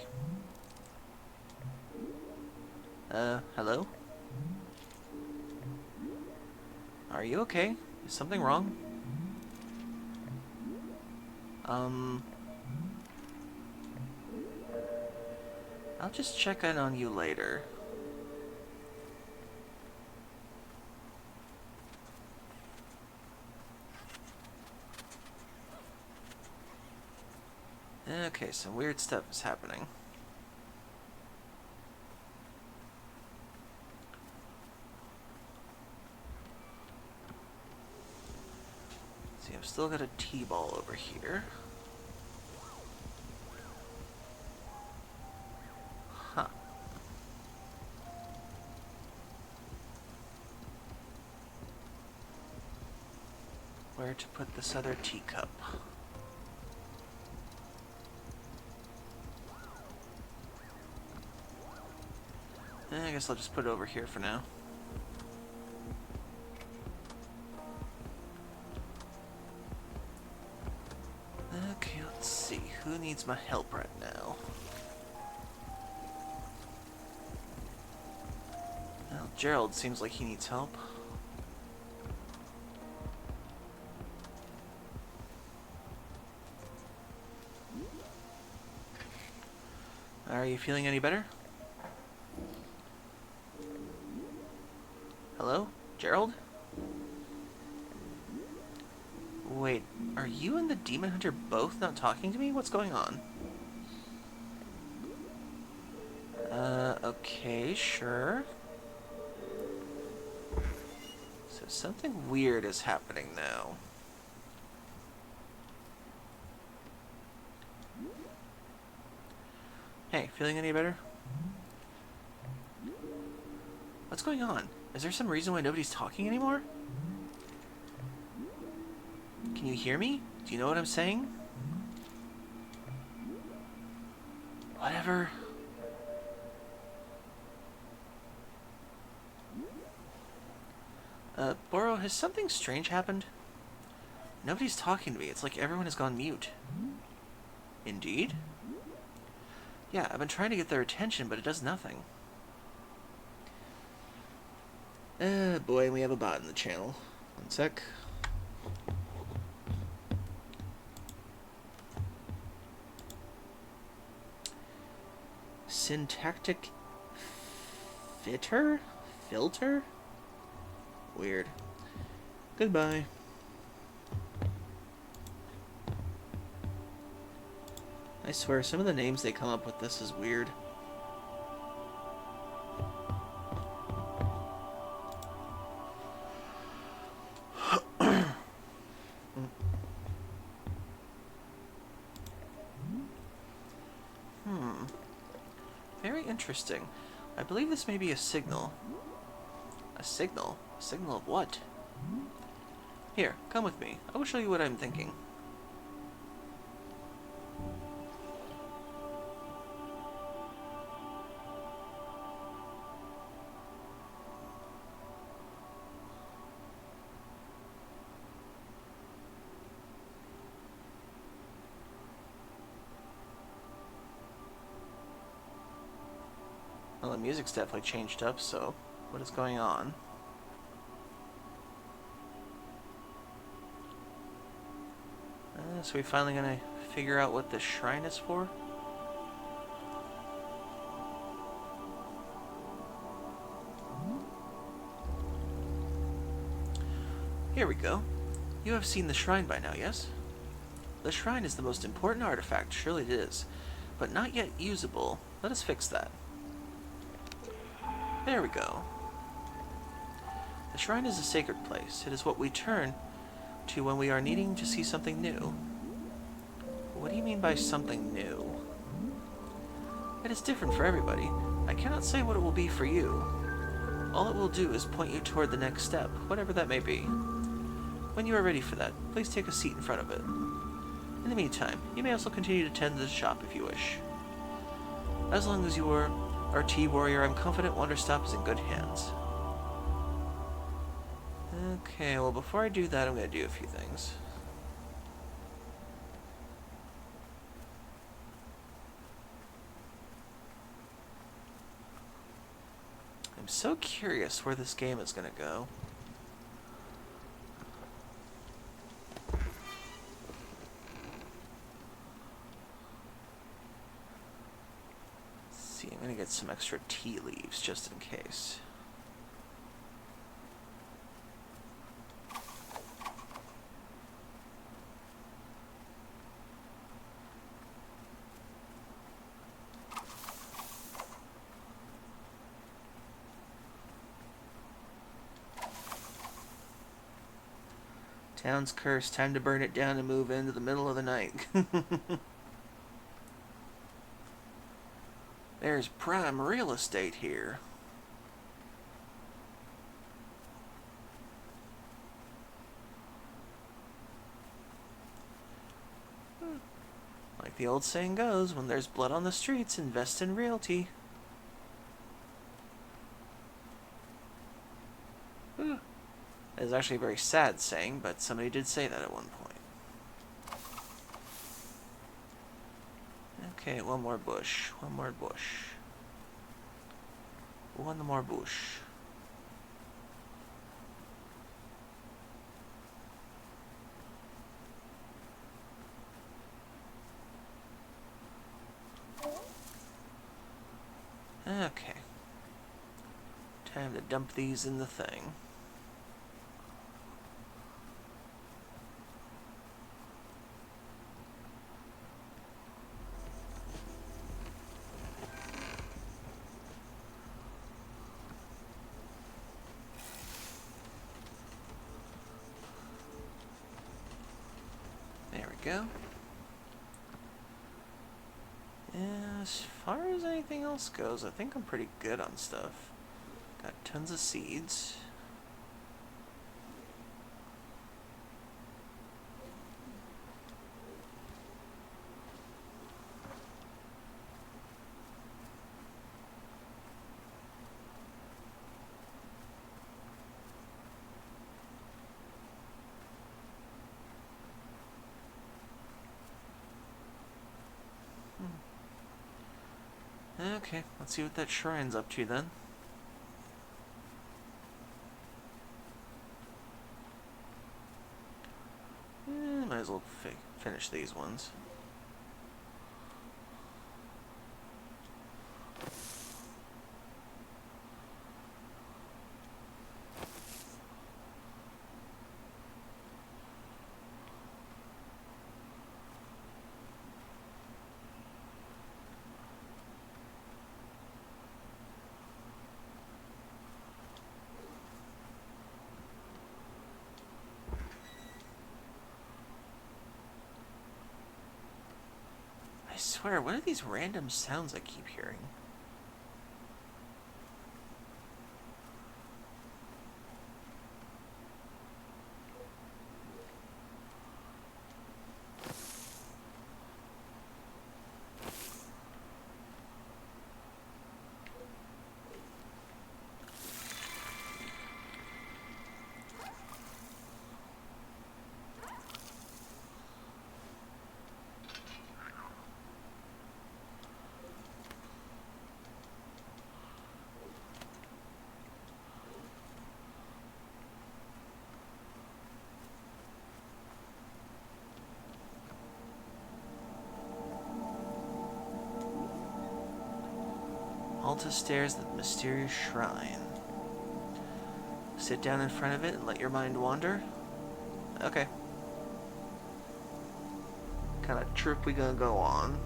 Speaker 1: Hello? Are you okay? Is something wrong? I'll just check in on you later. Okay, some weird stuff is happening. See, I've still got a T-ball over here. Huh. Where to put this other teacup? I guess I'll just put it over here for now. Okay, let's see. Who needs my help right now? Well, Gerald seems like he needs help. Are you feeling any better? Hello? Gerald? Wait, are you and the Demon Hunter both not talking to me? What's going on? Okay, sure. So something weird is happening now. Hey, feeling any better? What's going on? Is there some reason why nobody's talking anymore? Can you hear me? Do you know what I'm saying? Whatever. Boro, has something strange happened? Nobody's talking to me. It's like everyone has gone mute. Indeed? Yeah, I've been trying to get their attention, but it does nothing. Boy, we have a bot in the channel. One sec. Syntactic filter? Weird. Goodbye. I swear, some of the names they come up with this is weird. Very interesting. I believe this may be a signal. A signal? A signal of what? Here, come with me. I will show you what I'm thinking. Well, the music's definitely changed up, so what is going on? So we finally gonna figure out what this shrine is for? Here we go. You have seen the shrine by now, yes? The shrine is the most important artifact, surely it is, but not yet usable. Let us fix that. There we go. The shrine is a sacred place. It is what we turn to when we are needing to see something new. What do you mean by something new? It is different for everybody. I cannot say what it will be for you. All it will do is point you toward the next step, whatever that may be. When you are ready for that, please take a seat in front of it. In the meantime, you may also continue to tend to the shop if you wish. As long as you are our tea warrior, I'm confident WanderStop is in good hands. Okay, well before I do that, I'm going to do a few things. I'm so curious where this game is going to go. Let's see, I'm going to get some extra tea leaves just in case. Town's cursed. Time to burn it down and move into the middle of the night. There's prime real estate here. Like the old saying goes, when there's blood on the streets, invest in realty. It's actually a very sad saying, but somebody did say that at one point. Okay, one more bush. One more bush. One more bush. Okay. Time to dump these in the thing. There we go. As far as anything else goes, I think I'm pretty good on stuff. Got tons of seeds. Okay, let's see what that shrine's up to then. Might as well finish these ones. I swear, what are these random sounds I keep hearing? Alta stares at the mysterious shrine. Sit down in front of it and let your mind wander? Okay. What kind of trip we gonna go on?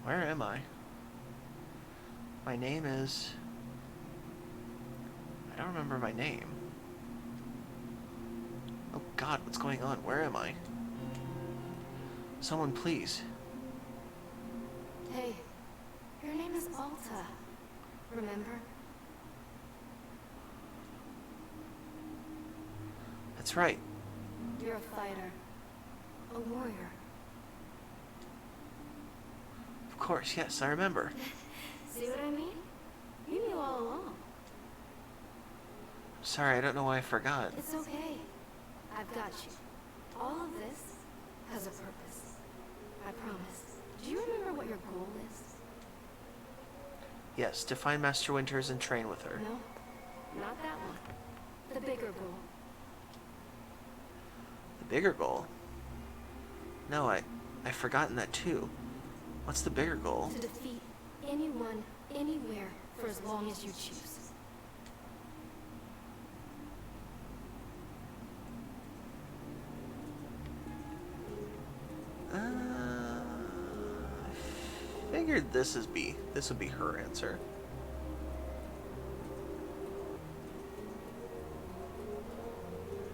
Speaker 1: Where am I? My name is... I don't remember my name. Oh God, what's going on? Where am I? Someone please.
Speaker 2: Hey, your name is Alta. Remember?
Speaker 1: That's right.
Speaker 2: You're a fighter. A warrior.
Speaker 1: Of course, yes, I remember.
Speaker 2: See what I mean? You knew all along.
Speaker 1: Sorry, I don't know why I forgot.
Speaker 2: It's okay. I've got you. All of this has a purpose. I promise. Do you remember what your goal is?
Speaker 1: Yes, to find Master Winters and train with her.
Speaker 2: No, not that one. The bigger goal.
Speaker 1: The bigger goal? No, I've forgotten that too. What's the bigger goal?
Speaker 2: To defeat anyone, anywhere, for as long as you choose.
Speaker 1: I figured this would be her answer.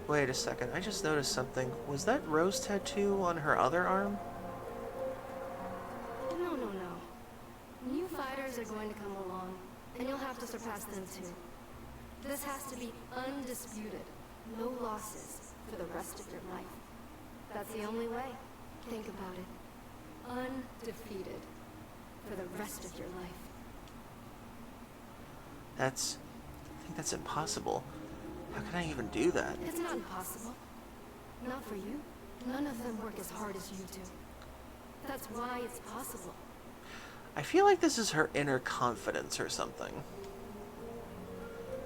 Speaker 1: Wait a second, I just noticed something. Was that rose tattoo on her other arm?
Speaker 2: No. New fighters are going to come along, and you'll have to surpass them too. This has to be undisputed. No losses for the rest of your life. That's the only way. Think about it. Undefeated for the rest of your life.
Speaker 1: I think that's impossible. How can I even do that?
Speaker 2: It's not impossible. Not for you. None of them work as hard as you do. That's why it's possible.
Speaker 1: I feel like this is her inner confidence or something.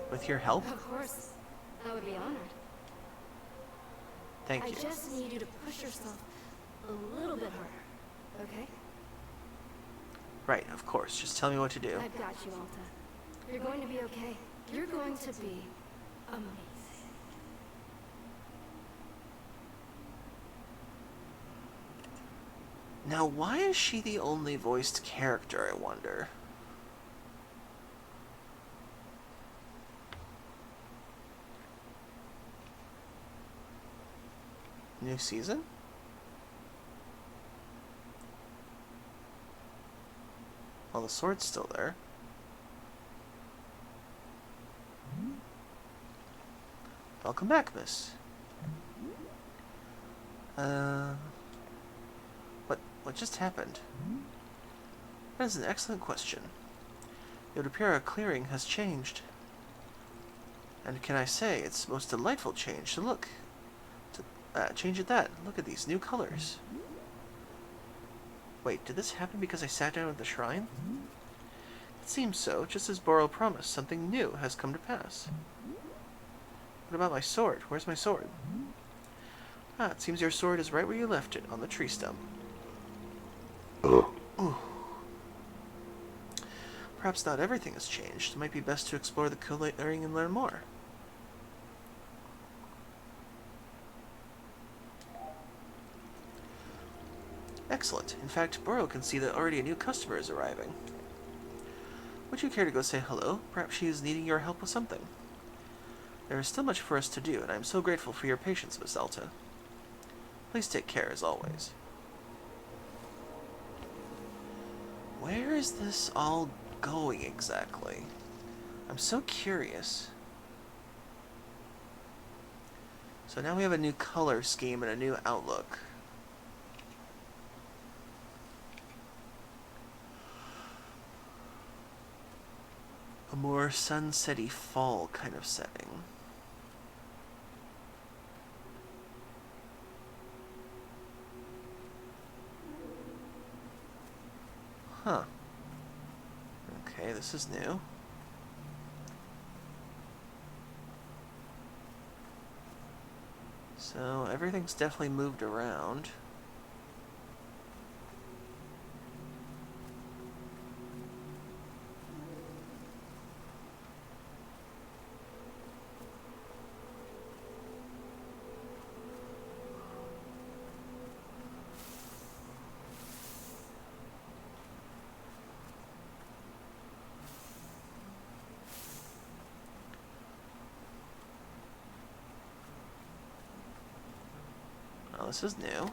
Speaker 1: With your help?
Speaker 2: Of course. I would be honored.
Speaker 1: Thank you.
Speaker 2: I just need you to push yourself a little bit harder, okay?
Speaker 1: Right, of course. Just tell me what to do.
Speaker 2: I've got you, Alta. You're going to be okay. You're going to be amazing.
Speaker 1: Now, why is she the only voiced character, I wonder? New season? Well, the sword's still there. Welcome back, miss. What just happened? That is an excellent question. It would appear our clearing has changed. And can I say, it's most delightful change to look. Change at that. Look at these new colors. Wait, did this happen because I sat down at the shrine? It seems so, just as Boro promised, something new has come to pass. What about my sword? Where's my sword? Ah, it seems your sword is right where you left it, on the tree stump. Ooh. Perhaps not everything has changed. It might be best to explore the clearing and learn more. Excellent. In fact, Boro can see that already a new customer is arriving. Would you care to go say hello? Perhaps she is needing your help with something. There is still much for us to do, and I am so grateful for your patience, Miss Alta. Please take care, as always. Where is this all going exactly? I'm so curious. So now we have a new color scheme and a new outlook. A more sunsetty fall kind of setting. Huh. Okay, this is new. So everything's definitely moved around. Oh, this is new.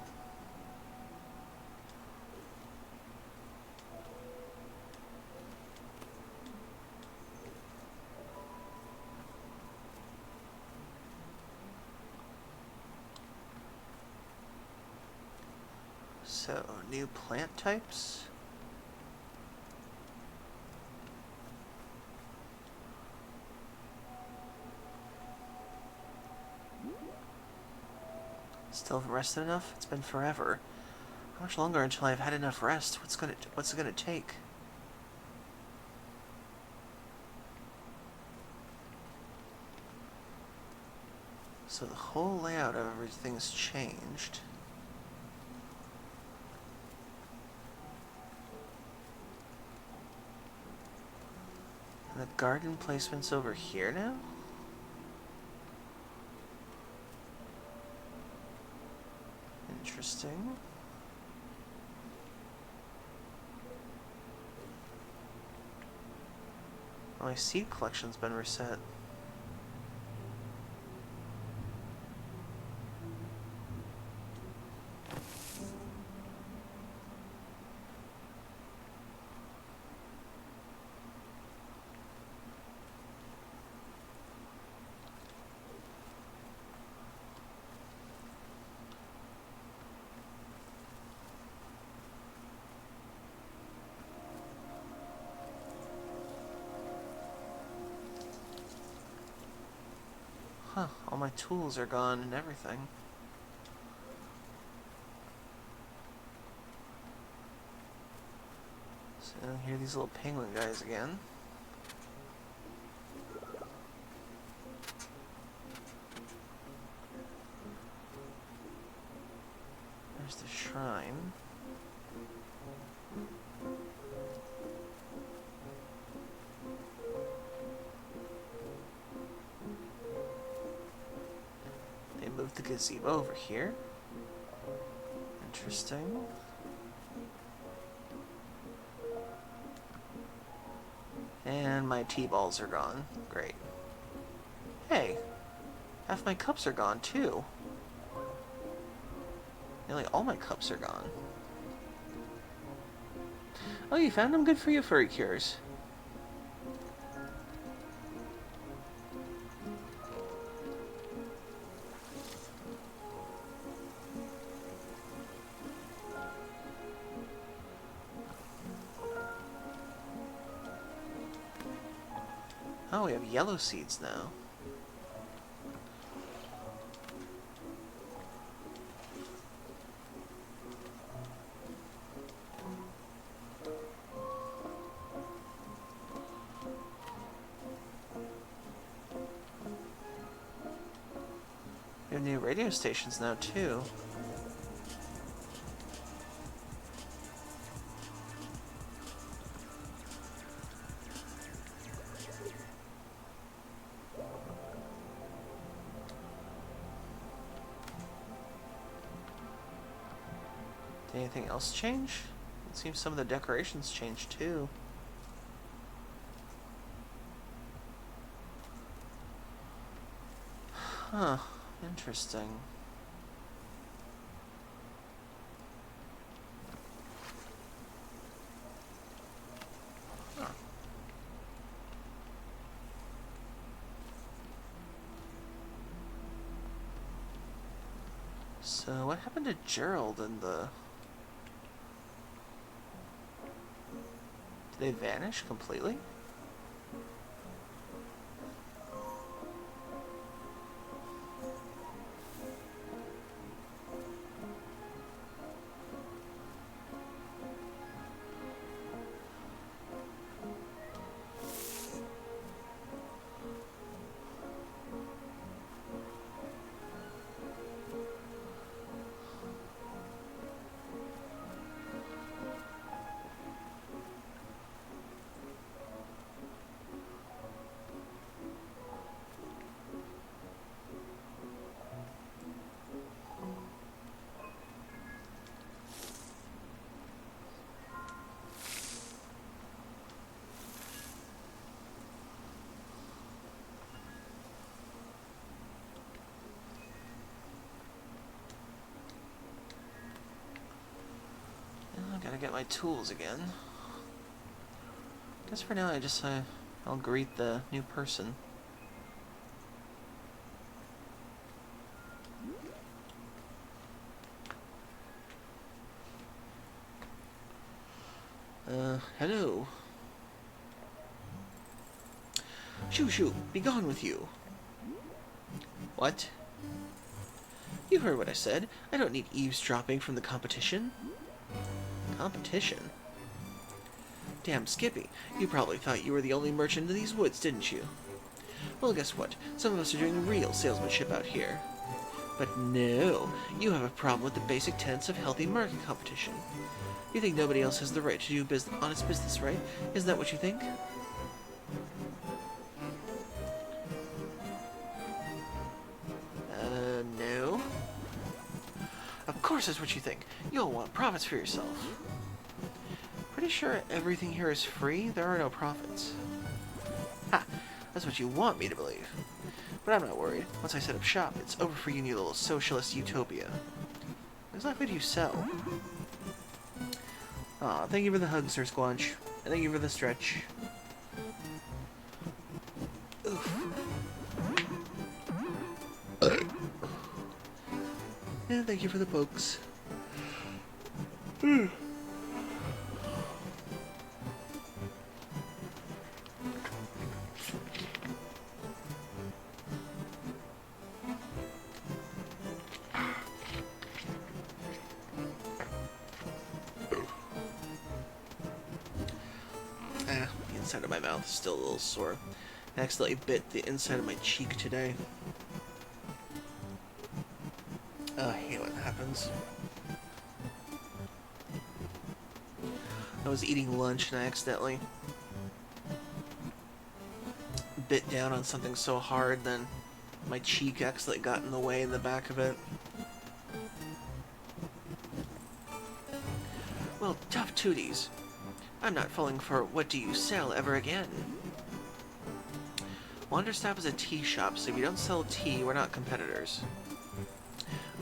Speaker 1: So, new plant types. Still rested enough? It's been forever. How much longer until I've had enough rest? What's it gonna take? So the whole layout of everything's changed. And the garden placement's over here now? Interesting. My seed collection's been reset. Huh, all my tools are gone and everything. So here are these little penguin guys again. There's the shrine. They moved the gazebo over here. Interesting. And my T-balls are gone. Great. Hey, half my cups are gone too. Nearly all my cups are gone. Oh, you found them? Good for you, Furry Cures. Oh, we have yellow seeds now. We have new radio stations now, too. Did anything else change? It seems some of the decorations changed, too. Huh. Interesting. Huh. So, what happened to Gerald and the... Did they vanish completely? I gotta get my tools again. Guess for now I'll greet the new person. Hello. Shoo shoo, be gone with you. What? You heard what I said. I don't need eavesdropping from the competition. Competition? Damn, Skippy, you probably thought you were the only merchant in these woods, didn't you? Well, guess what? Some of us are doing real salesmanship out here. But no, you have a problem with the basic tenets of healthy market competition. You think nobody else has the right to do honest business, right? Isn't that what you think? No. Of course that's what you think. You all want profits for yourself. Pretty sure everything here is free. There are no profits. Ha! That's what you want me to believe. But I'm not worried. Once I set up shop, it's over for you in your little socialist utopia. What exactly do you sell? Aw, thank you for the hug, Sir Squanch. And thank you for the stretch. Oof. And thank you for the pokes. inside of my mouth is still a little sore. I accidentally bit the inside of my cheek today. I hate when that happens. I was eating lunch and I accidentally bit down on something so hard, then my cheek accidentally got in the way in the back of it. Well, tough tooties. I'm not falling for what do you sell ever again. WanderStop is a tea shop, so if you don't sell tea, we're not competitors.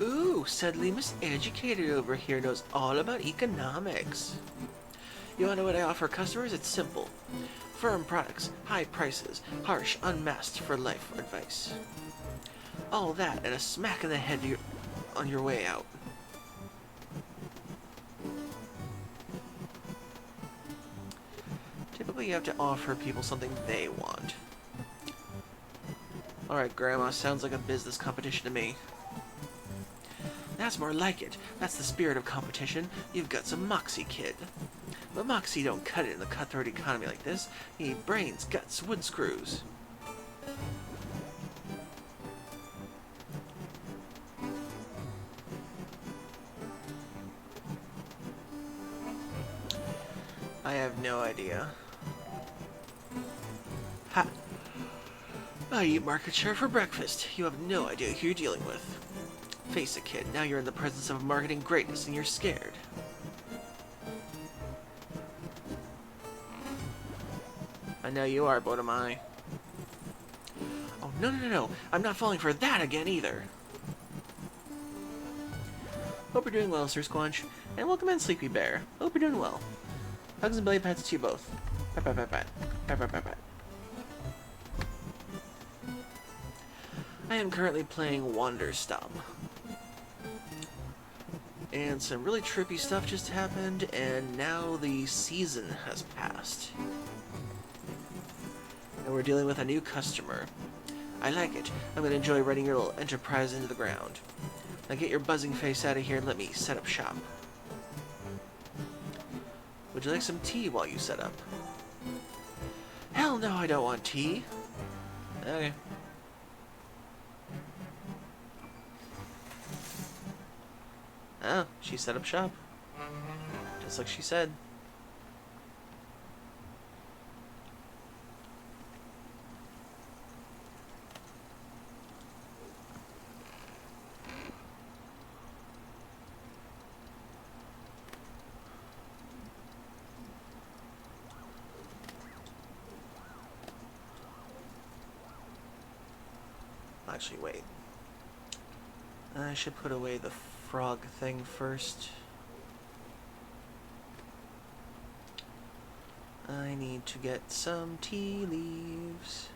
Speaker 1: Ooh, suddenly miseducated over here knows all about economics. You wanna know what I offer customers? It's simple. Firm products, high prices, harsh, unmasked for life advice. All that and a smack in the head on your way out. Typically you have to offer people something they want. Alright, Grandma, sounds like a business competition to me. That's more like it. That's the spirit of competition. You've got some moxie, kid. But moxie don't cut it in the cutthroat economy like this. You need brains, guts, wood screws. I have no idea. Ha! I eat market share for breakfast. You have no idea who you're dealing with. Face it, kid. Now you're in the presence of marketing greatness and you're scared. I know you are, Bodamai. Oh, no. I'm not falling for that again, either. Hope you're doing well, Sir Squanch. And welcome in, Sleepy Bear. Hope you're doing well. Hugs and belly pats to you both. Pat, pat, pat, pat. Pat, pat, pat, pat. I am currently playing WanderStop. And some really trippy stuff just happened, and now the season has passed. And we're dealing with a new customer. I like it. I'm going to enjoy running your little enterprise into the ground. Now get your buzzing face out of here and let me set up shop. Would you like some tea while you set up? Hell no, I don't want tea. Okay. Oh, she set up shop. Just like she said. Actually, wait. I should put away the frog thing first. I need to get some tea leaves.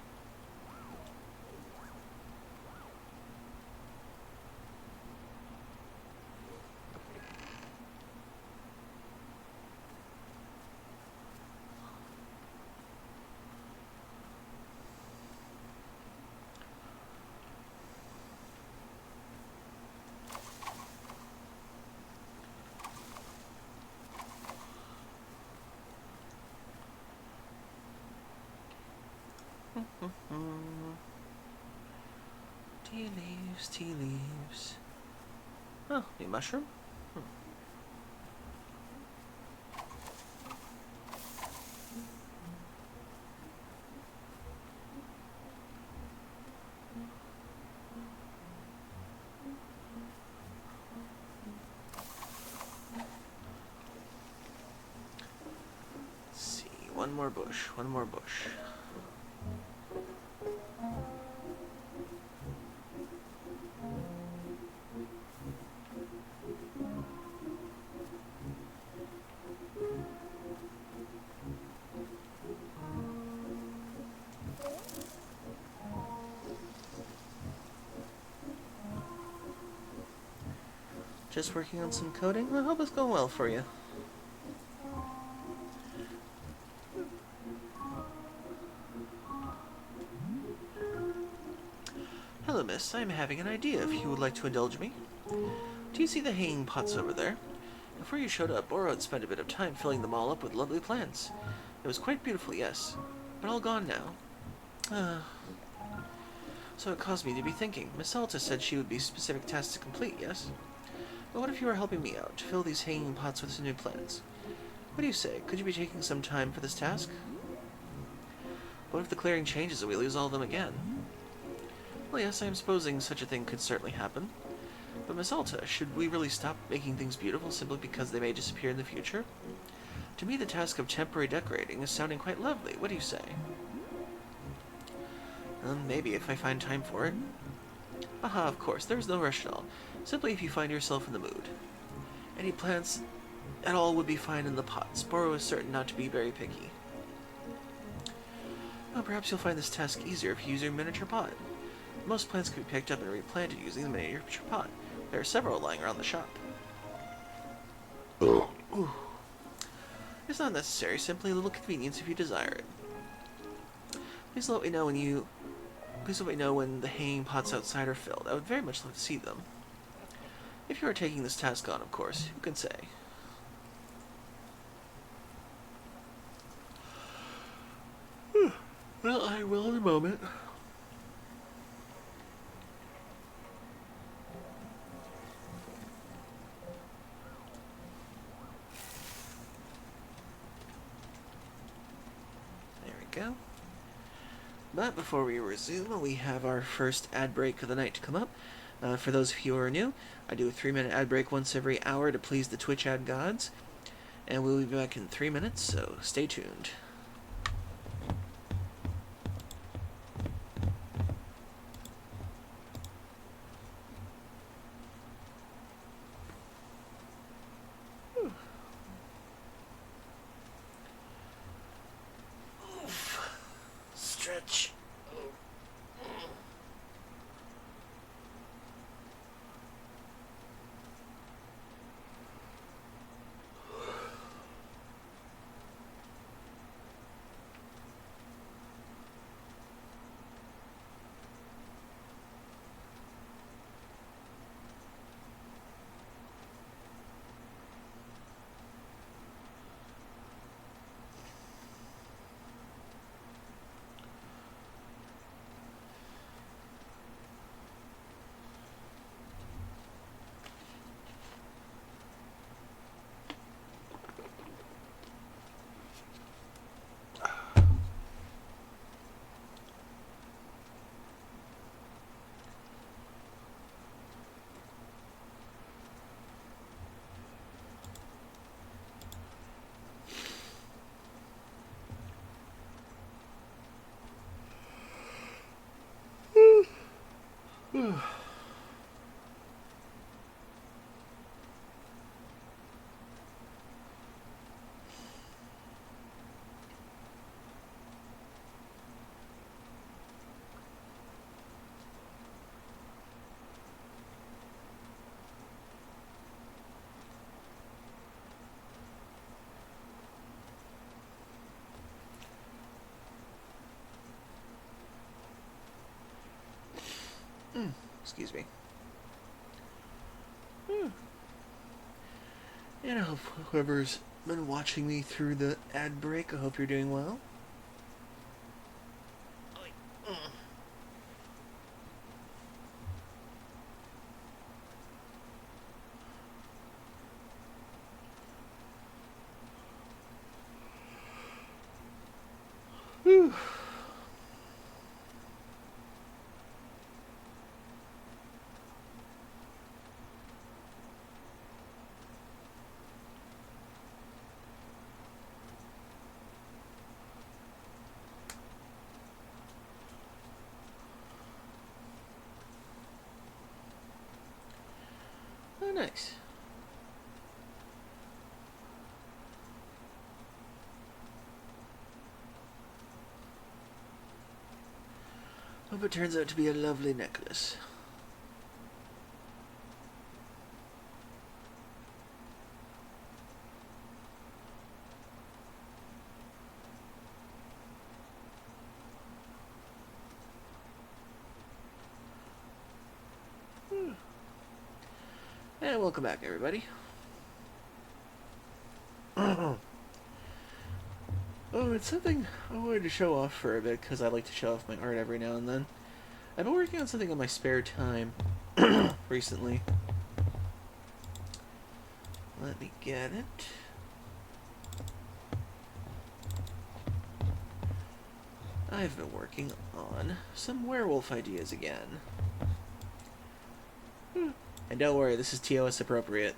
Speaker 1: Tea leaves. Oh, new mushroom? Let's see, one more bush. Just working on some coding? I hope it's going well for you. Hello, miss. I'm having an idea if you would like to indulge me. Do you see the hanging pots over there? Before you showed up, Boro had spent a bit of time filling them all up with lovely plants. It was quite beautiful, yes, but all gone now. So it caused me to be thinking. Miss Alta said she would be specific tasks to complete, yes? But what if you were helping me out to fill these hanging pots with some new plants? What do you say? Could you be taking some time for this task? What if the clearing changes and we lose all of them again? Well, yes, I am supposing such a thing could certainly happen. But Miss Alta, should we really stop making things beautiful simply because they may disappear in the future? To me, the task of temporary decorating is sounding quite lovely. What do you say? Maybe if I find time for it. Aha, of course, there is no rush at all. Simply if you find yourself in the mood. Any plants at all would be fine in the pot. Sporo is certain not to be very picky. Well, perhaps you'll find this task easier if you use your miniature pot. Most plants can be picked up and replanted using the miniature pot. There are several lying around the shop. Ooh. It's not necessary, simply a little convenience if you desire it. Please let me know when the hanging pots outside are filled. I would very much love to see them. If you are taking this task on, of course, who can say? Well, I will in a moment. There we go. But before we resume, we have our first ad break of the night to come up. For those of you who are new, I do a 3-minute ad break once every hour to please the Twitch ad gods. And we'll be back in 3 minutes, so stay tuned. Stretch. Excuse me. And I hope whoever's been watching me through the ad break, I hope you're doing well. Whew. Oh, nice. Hope it turns out to be a lovely necklace. And welcome back, everybody. Oh, Oh, it's something I wanted to show off for a bit because I like to show off my art every now and then. I've been working on something in my spare time recently. Let me get it. I've been working on some werewolf ideas again. And don't worry, this is TOS appropriate.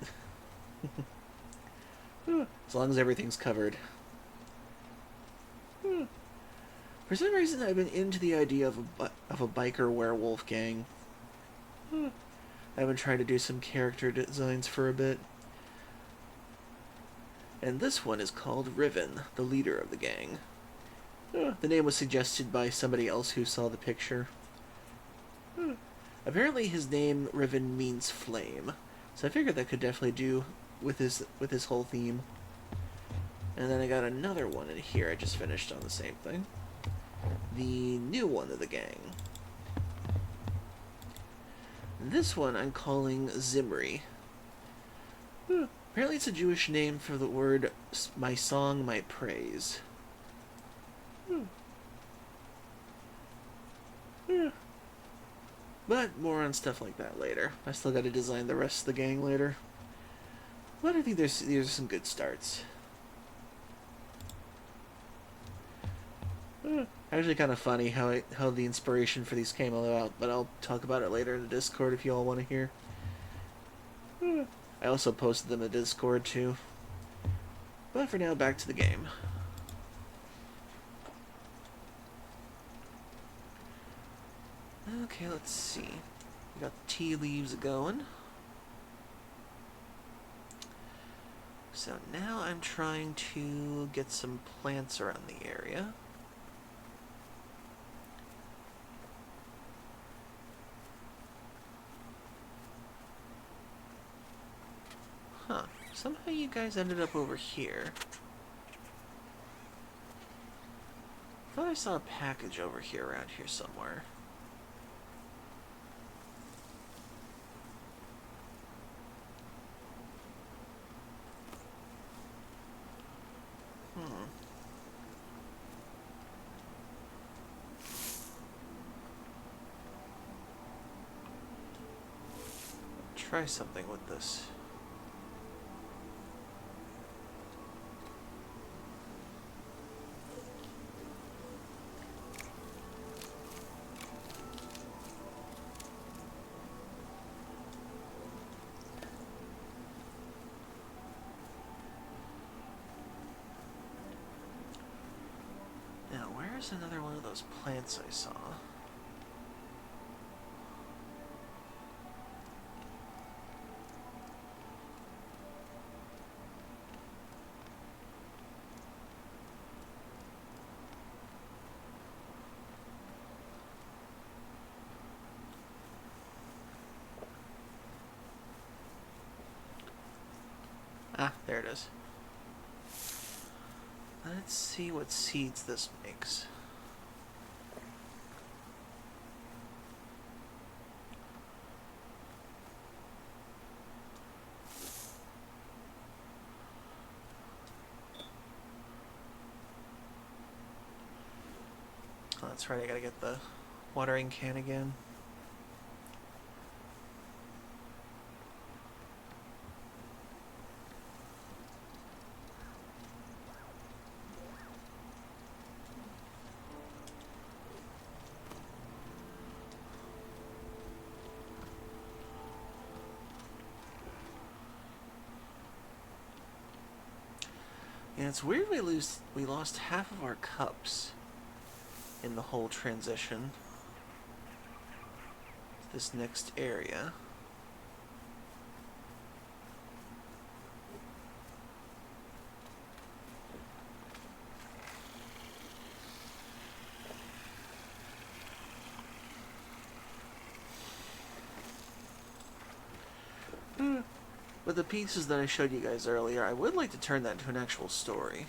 Speaker 1: As long as everything's covered. For some reason, I've been into the idea of a biker werewolf gang. I've been trying to do some character designs for a bit. And this one is called Riven, the leader of the gang. The name was suggested by somebody else who saw the picture. Apparently his name, Riven, means flame. So I figured that could definitely do with his whole theme. And then I got another one in here I just finished on the same thing. The new one of the gang. This one I'm calling Zimri. Apparently it's a Jewish name for the word my song, my praise. But more on stuff like that later. I still got to design the rest of the gang later. But I think there's some good starts. Actually kind of funny how the inspiration for these came about, but I'll talk about it later in the Discord if you all want to hear. I also posted them in the Discord too. But for now, back to the game. Okay, let's see. We got the tea leaves going. So now I'm trying to get some plants around the area. Huh. Somehow you guys ended up over here. I thought I saw a package over here around here somewhere. Try something with this. Now, where's another one of those plants I saw? Ah, there it is. Let's see what seeds this makes. Oh, that's right, I gotta get the watering can again. And it's weird we lost half of our cups in the whole transition to this next area. But the pieces that I showed you guys earlier, I would like to turn that into an actual story.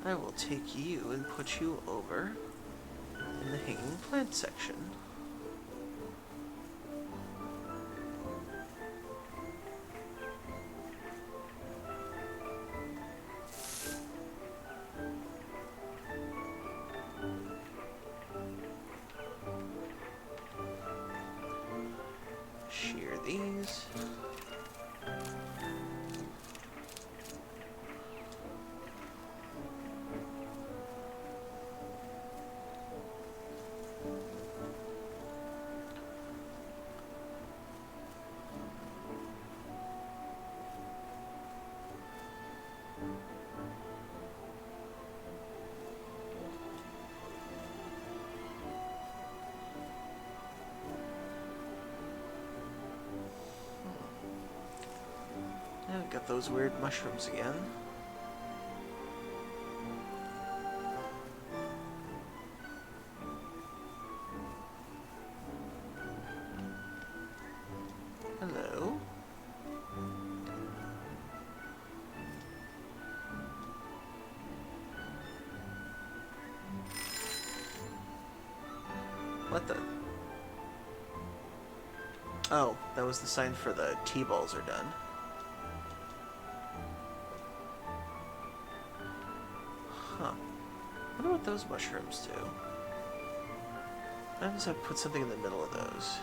Speaker 1: I will take you and put you over in the hanging plant section. Shear these. Now we got those weird mushrooms again. Hello. What the? Oh, that was the sign for the T-balls are done. Huh. I wonder what those mushrooms do. What happens if I put something in the middle of those?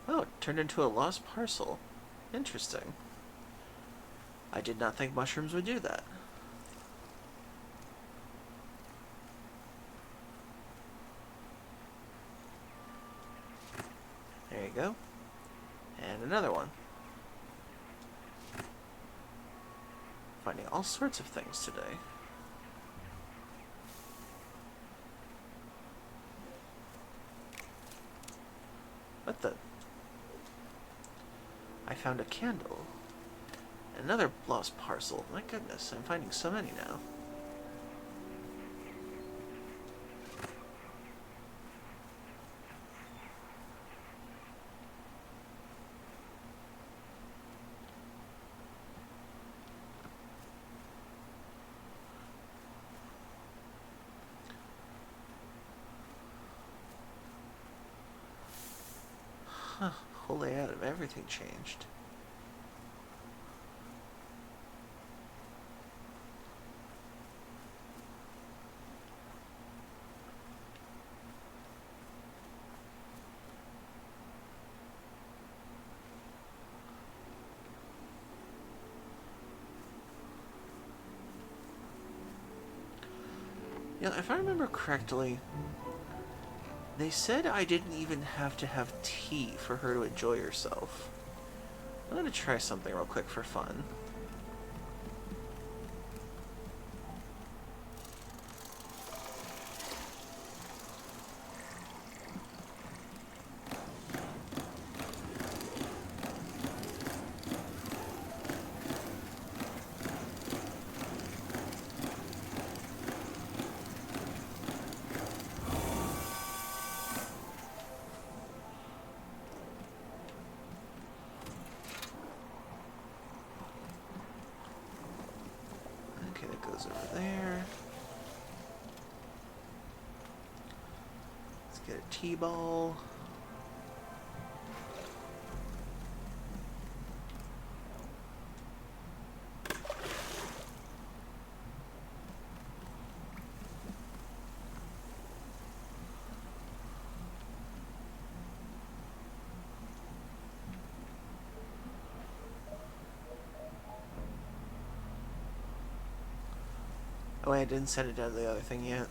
Speaker 1: Oh, it turned into a lost parcel. Interesting. I did not think mushrooms would do that. There you go. And another one. Finding all sorts of things today. What the? I found a candle. Another lost parcel. My goodness, I'm finding so many now. Huh, the whole layout of everything changed. Yeah, if I remember correctly, they said I didn't even have to have tea for her to enjoy herself. I'm gonna try something real quick for fun. Okay, that goes over there. Let's get a T-ball. Oh wait, I didn't set it down to the other thing yet.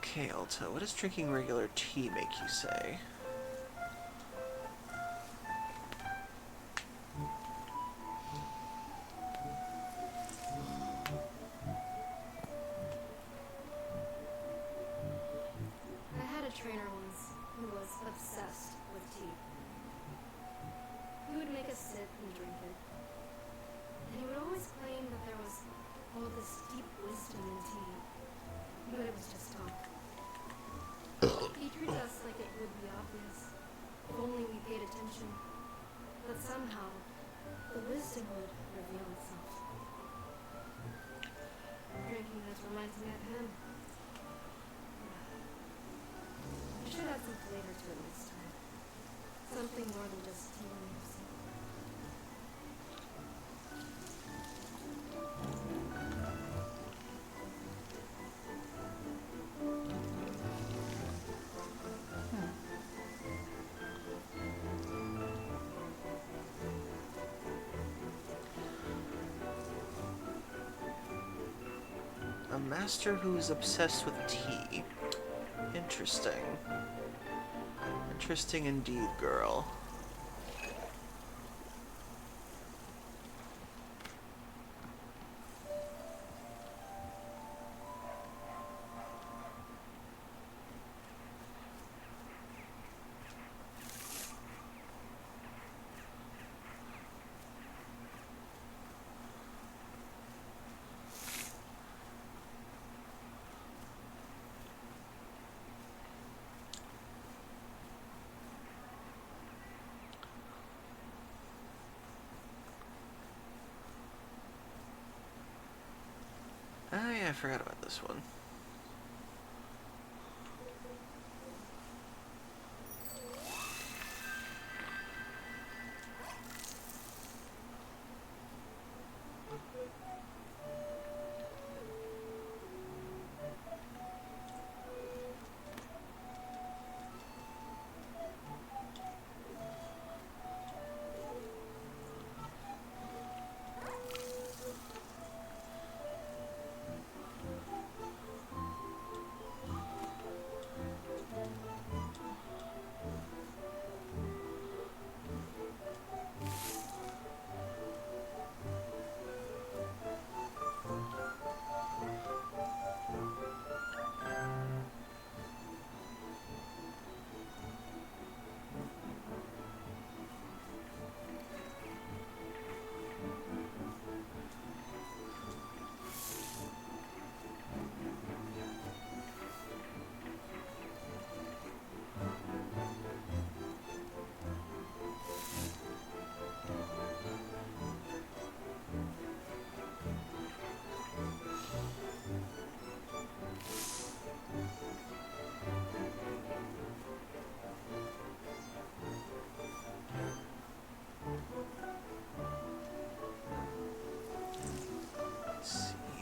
Speaker 1: Okay, Alto, what does drinking regular tea make you say?
Speaker 2: I had a trainer once who was obsessed with tea. He would make us sit and drink it. And he would always claim that there was all this deep wisdom in tea. But it was just talk. He treated us like it would be obvious, if only we paid attention. But somehow, the wisdom would reveal itself. Drinking this reminds me of him. I should add some flavor to it next time. Something more than just tea leaves.
Speaker 1: A master who's obsessed with tea. Interesting. Interesting indeed, girl. Oh yeah, I forgot about this one.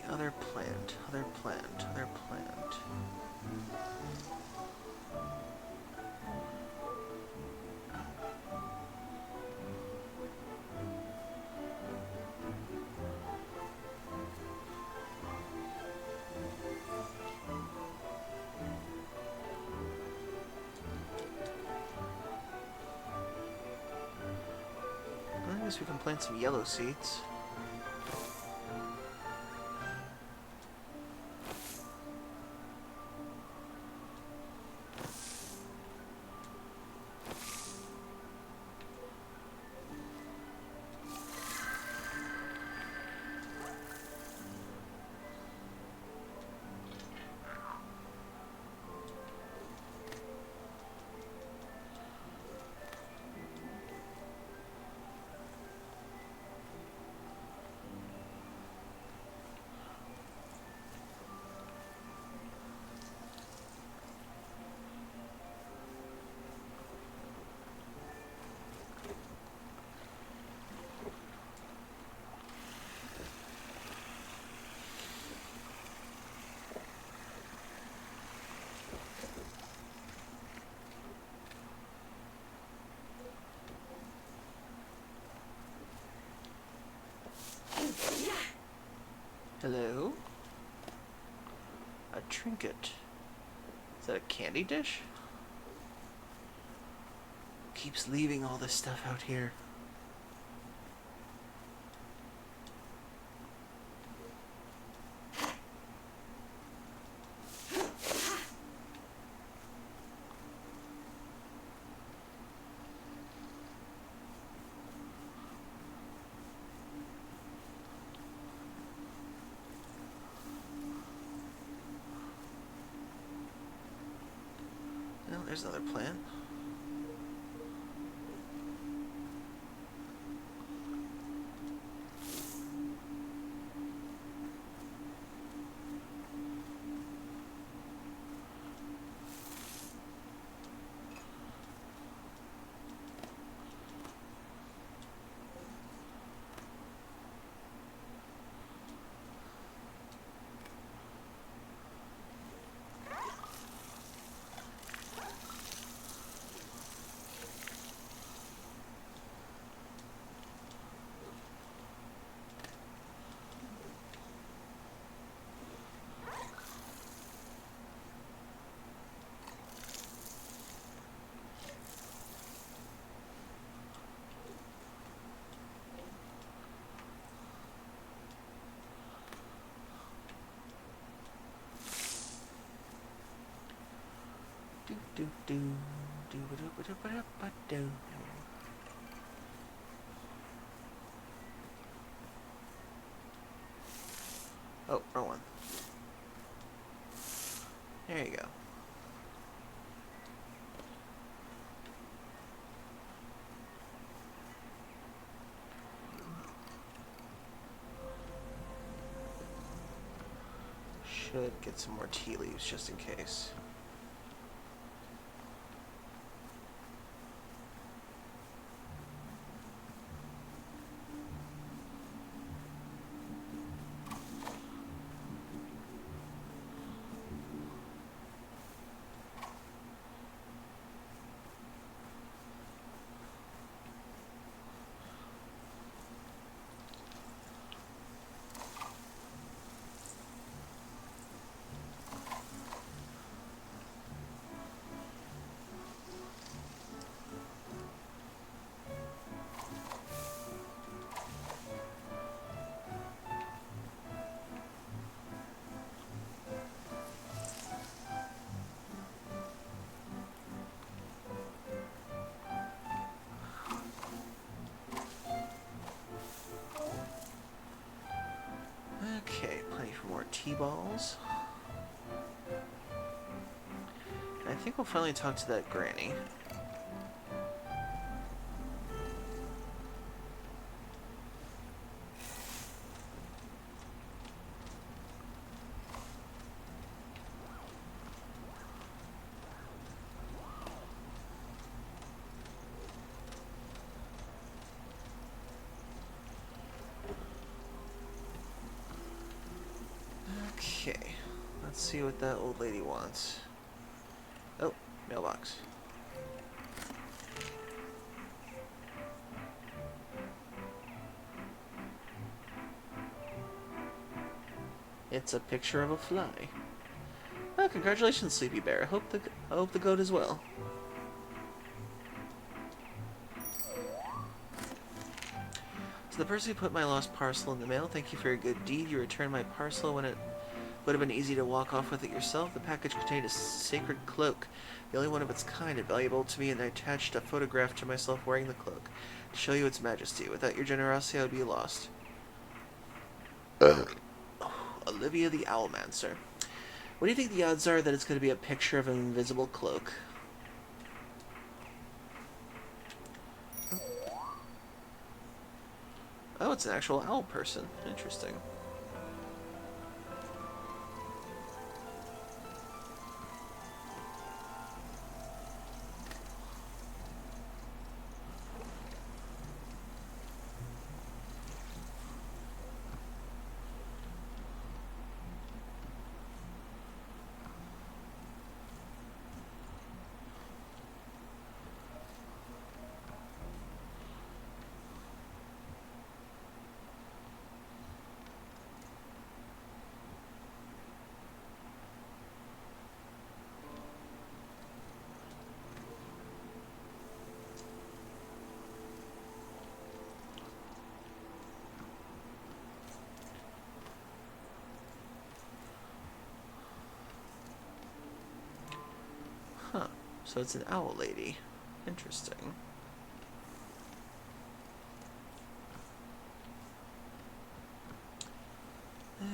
Speaker 1: Other plant, other plant, other plant. I guess we can plant some yellow seeds. Hello? A trinket. Is that a candy dish? Keeps leaving all this stuff out here. Well, there's another plant. Do do do do do do do do do. Oh, wrong one. There you go. Should get some more tea leaves just in case. Okay, plenty for more T-balls. I think we'll finally talk to that granny. Okay, let's see what that old lady wants. Oh, mailbox. It's a picture of a fly. Oh, congratulations, Sleepy Bear. I hope the goat is well. To the person who put my lost parcel in the mail, thank you for your good deed. You returned my parcel when it would have been easy to walk off with it yourself. The package contained a sacred cloak, the only one of its kind, and valuable to me, and I attached a photograph to myself wearing the cloak to show you its majesty. Without your generosity, I would be lost. Olivia the Owlmancer. What do you think the odds are that it's going to be a picture of an invisible cloak? Oh, it's an actual owl person. Interesting. Huh. So it's an owl lady. Interesting.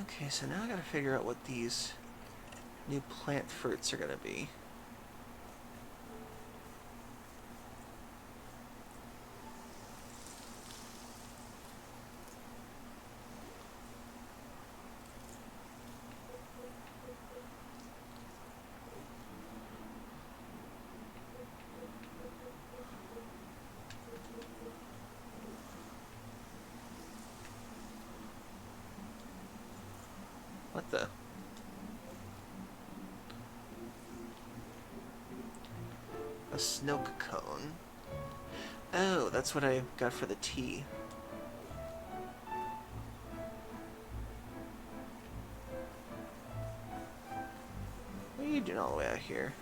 Speaker 1: Okay, so now I gotta figure out what these new plant fruits are gonna be. What the? A snook cone. Oh, that's what I got for the tea. What are you doing all the way out here?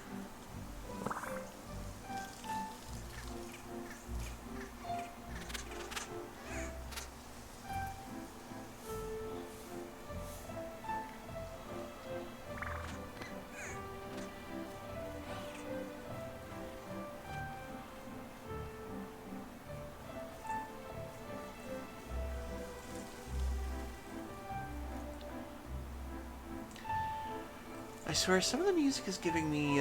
Speaker 1: I swear, some of the music is giving me,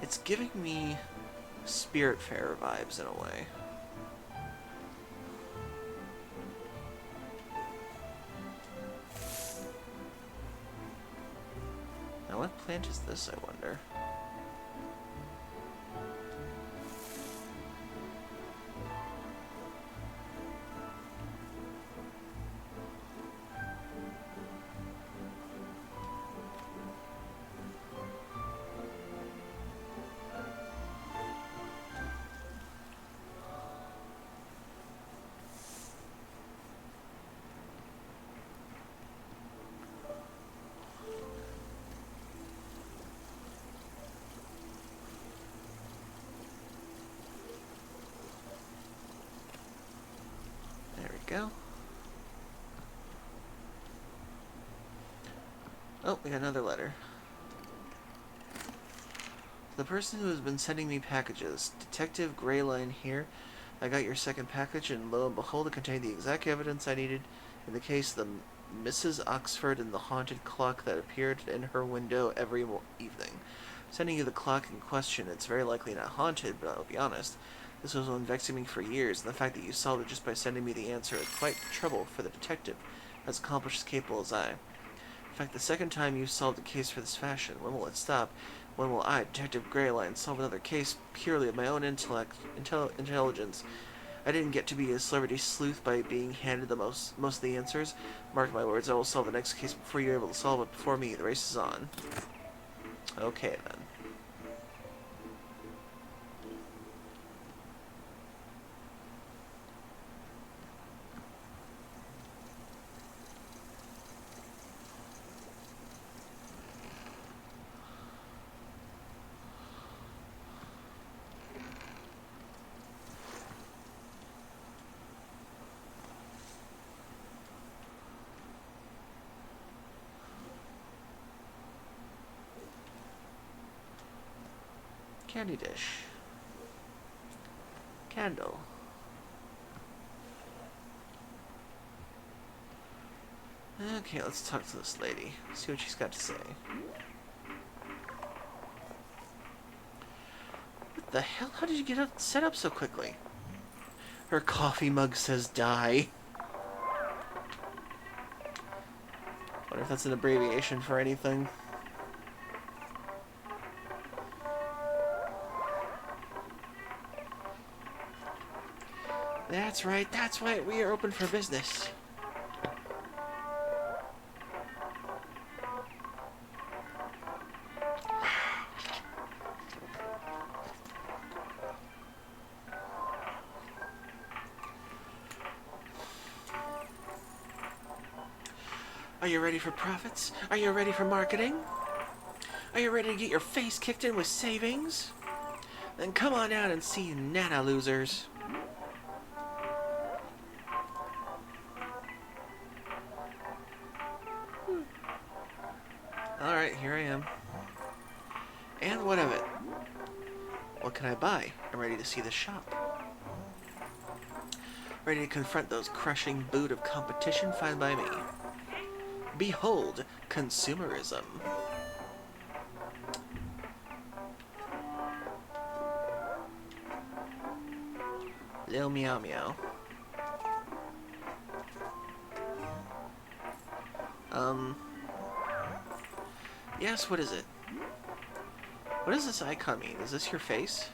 Speaker 1: it's giving me Spirit Fair vibes in a way. Now, what plant is this, I wonder? There we go. Oh, we got another letter. The person who has been sending me packages, Detective Greyline here. I got your second package, and lo and behold, it contained the exact evidence I needed in the case of the Mrs. Oxford and the haunted clock that appeared in her window every evening. Sending you the clock in question, it's very likely not haunted, but I'll be honest. This was one vexing me for years, and the fact that you solved it just by sending me the answer is quite trouble for the detective, as accomplished as capable as I. In fact, the second time you solved a case for this fashion, when will it stop? When will I, Detective Greyline, solve another case purely of my own intelligence? I didn't get to be a celebrity sleuth by being handed the most of the answers. Mark my words, I will solve the next case before you're able to solve it before me. The race is on. Okay, then. Candy dish. Candle. Okay, let's talk to this lady. See what she's got to say. What the hell? How did you get up, set up so quickly? Her coffee mug says die. Wonder if that's an abbreviation for anything. That's right, that's why we are open for business. Are you ready for profits? Are you ready for marketing? Are you ready to get your face kicked in with savings? Then come on out and see Nana losers. Alright, here I am. And what of it? What can I buy? I'm ready to see the shop. Ready to confront those crushing boot of competition? Fine by me. Behold, consumerism. Lil Meow Meow. Yes, what is it? What does this icon mean? Is this your face?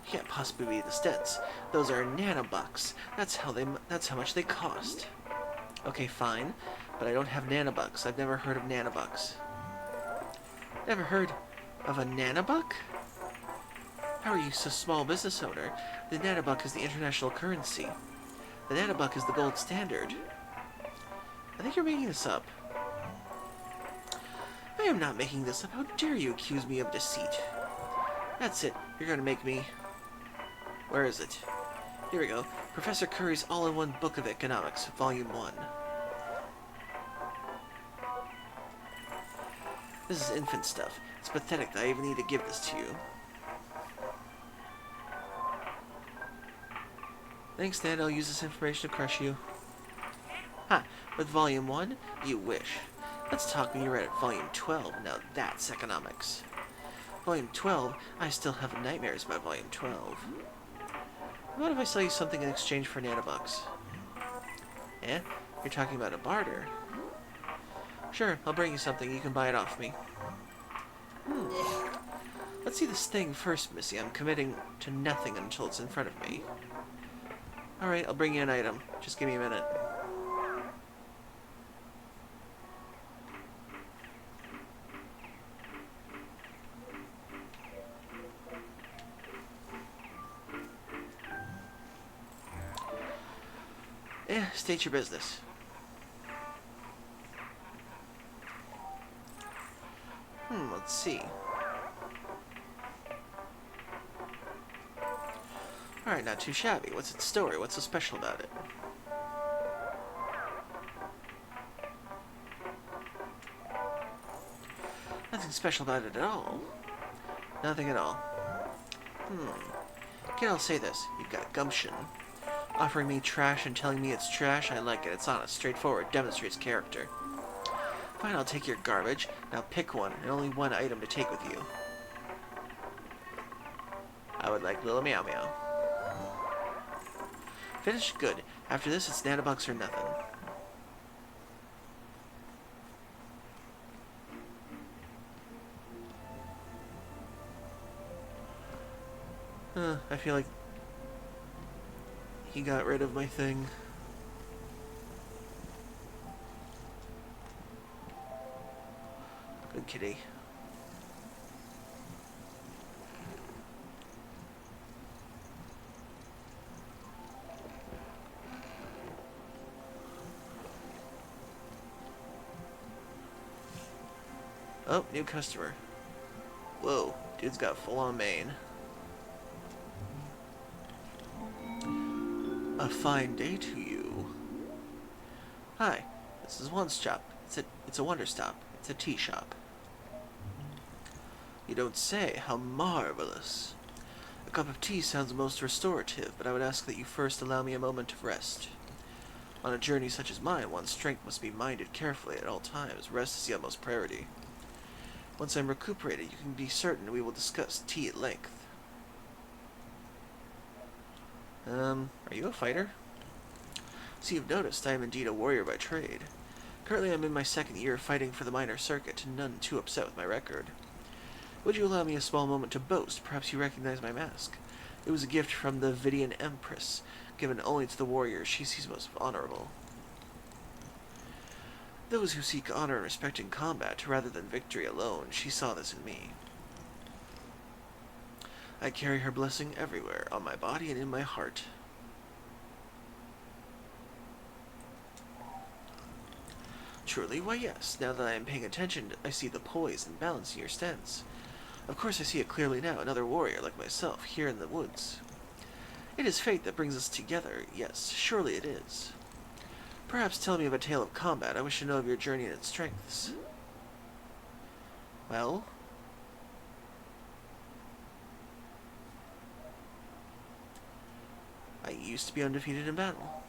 Speaker 1: Can't possibly be the Stets. Those are nanobucks. That's how much they cost. Okay, fine, but I don't have nanobucks. I've never heard of nanobucks. Never heard of a nanobuck? How are you so small business owner? The nanobuck is the international currency. The nanobuck is the gold standard. I think you're making this up. I am not making this up. How dare you accuse me of deceit? That's it. You're going to make me... Where is it? Here we go. Professor Curry's All-in-One Book of Economics, Volume 1. This is infant stuff. It's pathetic that I even need to give this to you. Thanks, Dad. I'll use this information to crush you. Ha! With Volume 1? You wish. Let's talk when you're at Volume 12. Now that's economics. Volume 12? I still have nightmares about Volume 12. What if I sell you something in exchange for nanobucks? Eh? You're talking about a barter. Sure, I'll bring you something. You can buy it off me. Let's see this thing first, Missy. I'm committing to nothing until it's in front of me. Alright, I'll bring you an item. Just give me a minute. State your business. Let's see. Alright, not too shabby. What's its story? What's so special about it? Nothing special about it at all. Nothing at all. Can't I'll say this. You've got gumption. Offering me trash and telling me it's trash, I like it. It's honest, straightforward, demonstrates character. Fine, I'll take your garbage. Now pick one, and only one item to take with you. I would like Lil Meow Meow. Finished? Good. After this, it's nanobucks or nothing. I feel like he got rid of my thing. Good kitty. Oh, new customer. Whoa, dude's got full-on mane. A fine day to you. Hi, this is WanderStop. It's a WanderStop. It's a tea shop. You don't say. How marvelous. A cup of tea sounds most restorative, but I would ask that you first allow me a moment of rest. On a journey such as mine, one's strength must be minded carefully at all times. Rest is the utmost priority. Once I'm recuperated, you can be certain we will discuss tea at length. Are you a fighter? So you've noticed I am indeed a warrior by trade. Currently I'm in my second year fighting for the minor circuit, and none too upset with my record. Would you allow me a small moment to boast? Perhaps you recognize my mask. It was a gift from the Vidian Empress, given only to the warriors she sees most honorable. Those who seek honor and respect in combat, rather than victory alone, she saw this in me. I carry her blessing everywhere, on my body and in my heart. Truly? Why yes. Now that I am paying attention, I see the poise and balance in your stance. Of course I see it clearly now, another warrior like myself, here in the woods. It is fate that brings us together. Yes, surely it is. Perhaps tell me of a tale of combat. I wish to know of your journey and its strengths. Well? used to be undefeated in battle.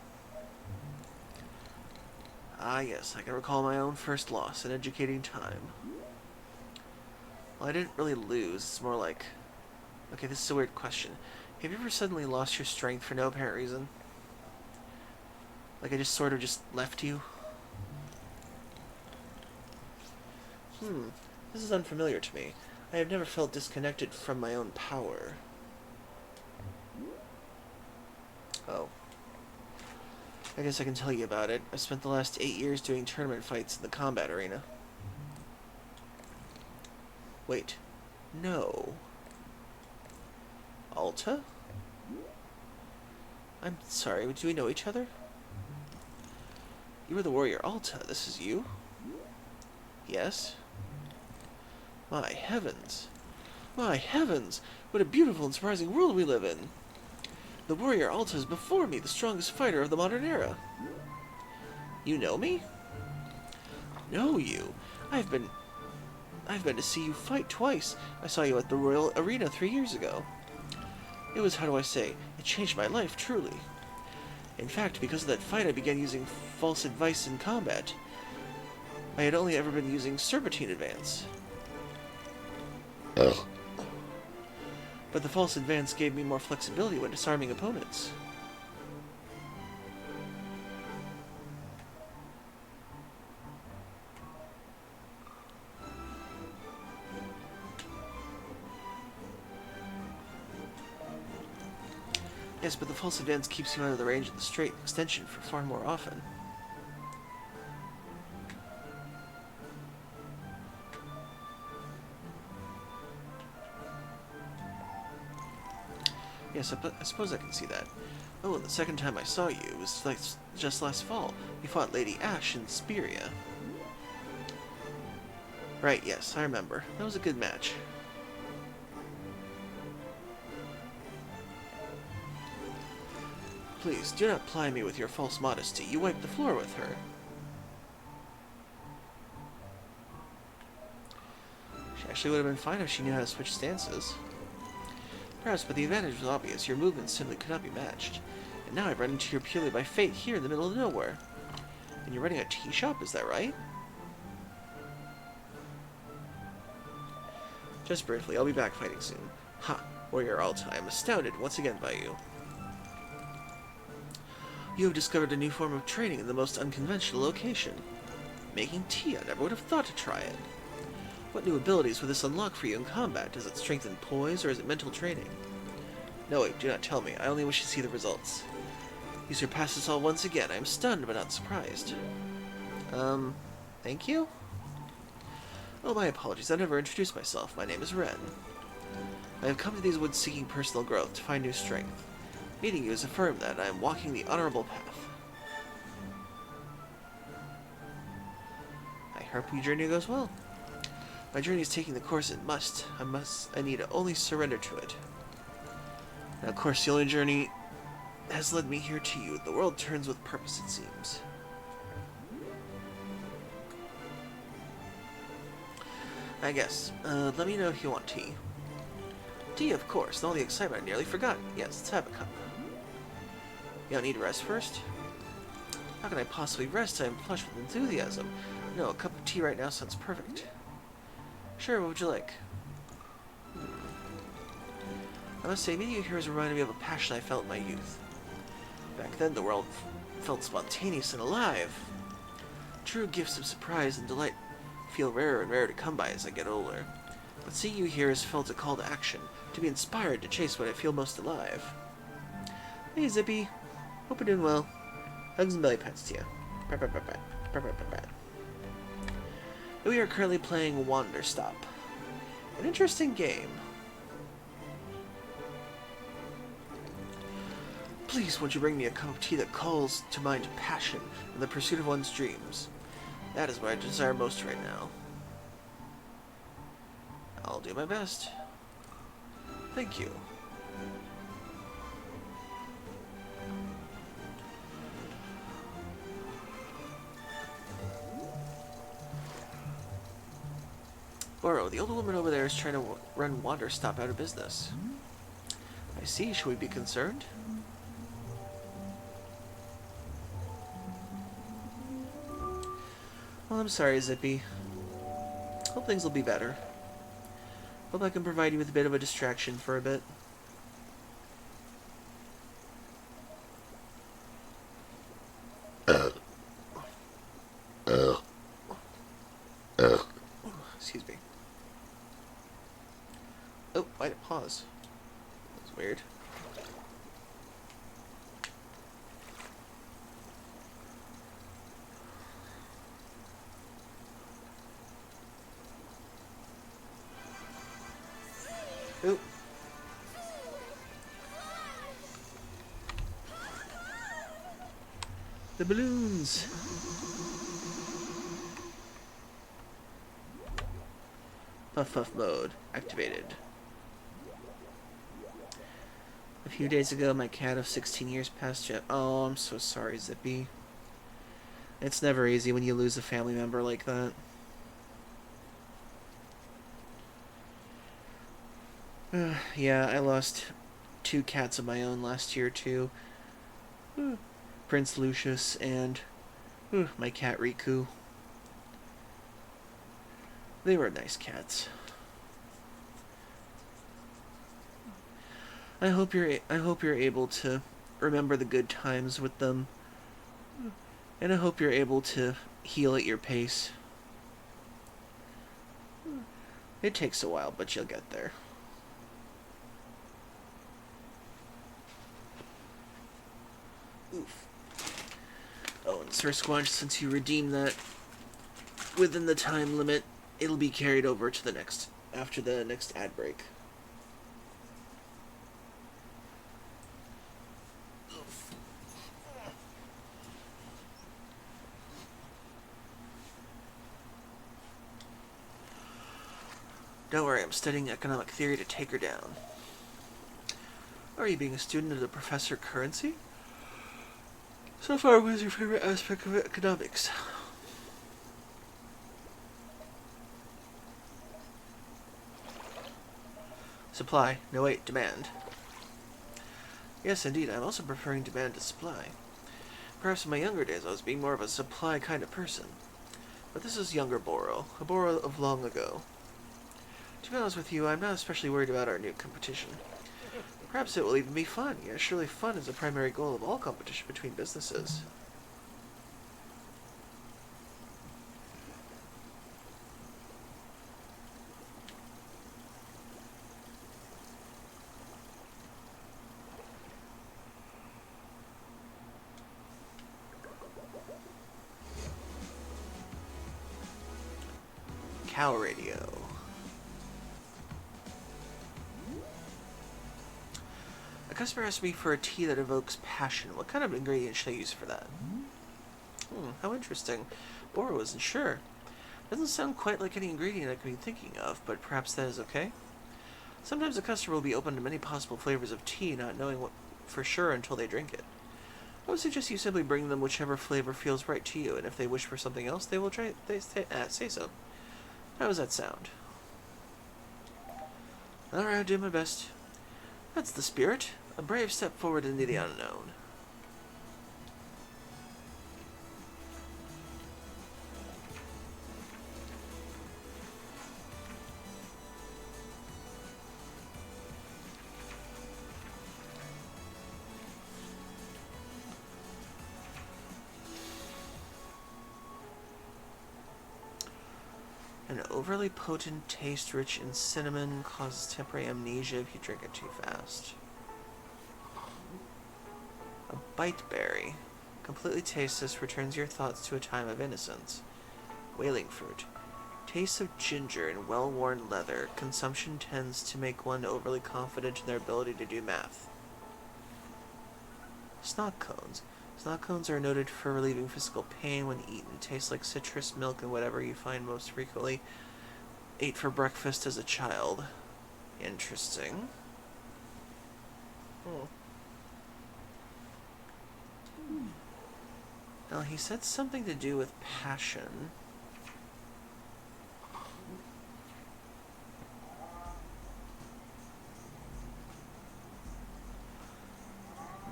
Speaker 1: Ah, yes, I can recall my own first loss in educating time. Well, I didn't really lose. It's more like... Okay, this is a weird question. Have you ever suddenly lost your strength for no apparent reason? Like I just sort of just left you? This is unfamiliar to me. I have never felt disconnected from my own power. Oh. I guess I can tell you about it. I spent the last 8 years doing tournament fights in the combat arena. Wait. No. Alta? I'm sorry, do we know each other? You were the warrior Alta. This is you? Yes? My heavens. My heavens! What a beautiful and surprising world we live in! The warrior Alta is before me, the strongest fighter of the modern era. You know me? Know you? I've been to see you fight twice. I saw you at the Royal Arena 3 years ago. It was, how do I say, it changed my life, truly. In fact, because of that fight, I began using false advice in combat. I had only ever been using Serpentine Advance.
Speaker 3: Ugh.
Speaker 1: But the false advance gave me more flexibility when disarming opponents. Yes, but the false advance keeps you out of the range of the straight extension for far more often. Yes, I suppose I can see that. Oh, and the second time I saw you was like just last fall. You fought Lady Ashe in Speria. Right, yes, I remember. That was a good match. Please, do not ply me with your false modesty. You wiped the floor with her. She actually would have been fine if she knew how to switch stances. Perhaps, but the advantage was obvious. Your movements simply could not be matched. And now I've run into you purely by fate here in the middle of nowhere. And you're running a tea shop, is that right? Just briefly, I'll be back fighting soon. Ha! Warrior Alta, I am astounded once again by you. You have discovered a new form of training in the most unconventional location. Making tea, I never would have thought to try it. What new abilities would this unlock for you in combat? Does it strengthen poise, or is it mental training? No, wait, do not tell me. I only wish to see the results. You surpass us all once again. I am stunned, but not surprised. Thank you? Oh, my apologies. I never introduced myself. My name is Ren. I have come to these woods seeking personal growth, to find new strength. Meeting you has affirmed that I am walking the honorable path. I hope your journey goes well. My journey is taking the course it must. I need to only surrender to it. Now, of course, the only journey has led me here to you. The world turns with purpose, it seems. I guess. Let me know if you want tea. Tea, of course. And all the excitement, I nearly forgot. Yes, let's have a cup. You don't need to rest first? How can I possibly rest? I am flushed with enthusiasm. No, a cup of tea right now sounds perfect. Sure, what would you like? I must say, meeting you here has reminded me of a passion I felt in my youth. Back then, the world felt spontaneous and alive. True gifts of surprise and delight feel rarer and rarer to come by as I get older. But seeing you here has felt a call to action, to be inspired to chase what I feel most alive. Hey, Zippy. Hope you're doing well. Hugs and belly pats to you. We are currently playing WanderStop. An interesting game. Please, won't you bring me a cup of tea that calls to mind passion and the pursuit of one's dreams? That is what I desire most right now. I'll do my best. Thank you. Oro, the old woman over there is trying to run WanderStop out of business. I see. Should we be concerned? Well, I'm sorry, Zippy. Hope things will be better. Hope I can provide you with a bit of a distraction for a bit. Excuse me. Oh, why'd it pause? That's weird. Oh. The balloons! Puff puff mode activated. A few days ago, my cat of 16 years passed away. Oh, I'm so sorry, Zippy. It's never easy when you lose a family member like that. Yeah, I lost 2 cats of my own last year, too. Prince Lucius and my cat Riku. They were nice cats. I hope you're able to remember the good times with them. And I hope you're able to heal at your pace. It takes a while, but you'll get there. Oof. Oh, and Sir Squanch, since you redeemed that within the time limit, it'll be carried over to the next, after the next ad break. Don't worry, I'm studying economic theory to take her down. Are you being a student of the Professor Currency? So far, what is your favorite aspect of economics? Supply. No, wait, demand. Yes, indeed, I'm also preferring demand to supply. Perhaps in my younger days I was being more of a supply kind of person. But this is younger Boro, a Boro of long ago. To be honest with you, I'm not especially worried about our new competition. Perhaps it will even be fun. Yeah, surely fun is the primary goal of all competition between businesses. Cow radio. A customer asked me for a tea that evokes passion. What kind of ingredient should I use for that? How interesting. Boro isn't sure. Doesn't sound quite like any ingredient I could be thinking of, but perhaps that is okay. Sometimes a customer will be open to many possible flavors of tea, not knowing what for sure until they drink it. I would suggest you simply bring them whichever flavor feels right to you, and if they wish for something else, they will say so. How does that sound? Alright, I'll do my best. That's the spirit. A brave step forward into the unknown. An overly potent taste rich in cinnamon causes temporary amnesia if you drink it too fast. A bite berry. Completely tasteless, returns your thoughts to a time of innocence. Whaling fruit. Taste of ginger and well-worn leather. Consumption tends to make one overly confident in their ability to do math. Snot cones. Snot cones are noted for relieving physical pain when eaten. Taste like citrus, milk, and whatever you find most frequently ate for breakfast as a child. Interesting. Now, he said something to do with passion.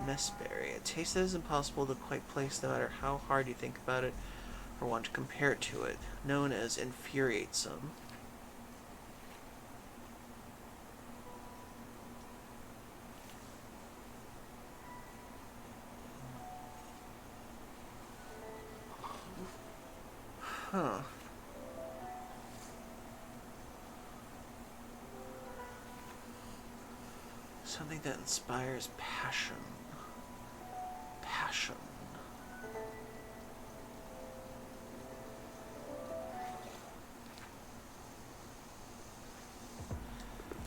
Speaker 1: Messberry. A taste that is impossible to quite place no matter how hard you think about it. or want to compare it to it, known as infuriatesome. Huh. Something that inspires passion. Passion.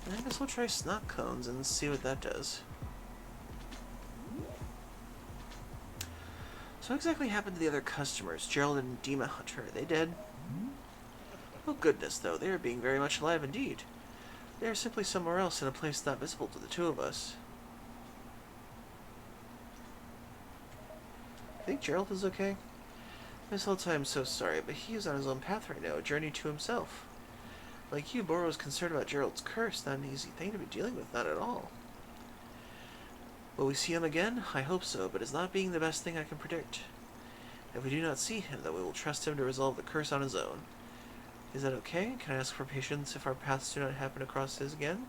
Speaker 1: I guess we'll try snot cones and see what that does. So what exactly happened to the other customers, Gerald and Demon Hunter? Are they dead? Oh goodness, though, they are being very much alive indeed. They are simply somewhere else in a place not visible to the two of us. I think Gerald is okay. Miss Holtz, I am so sorry, but he is on his own path right now, a journey to himself. Like you, Boro is concerned about Gerald's curse, not an easy thing to be dealing with, not at all. Will we see him again? I hope so, but it's not being the best thing I can predict. If we do not see him, then we will trust him to resolve the curse on his own. Is that okay? Can I ask for patience if our paths do not happen to cross his again?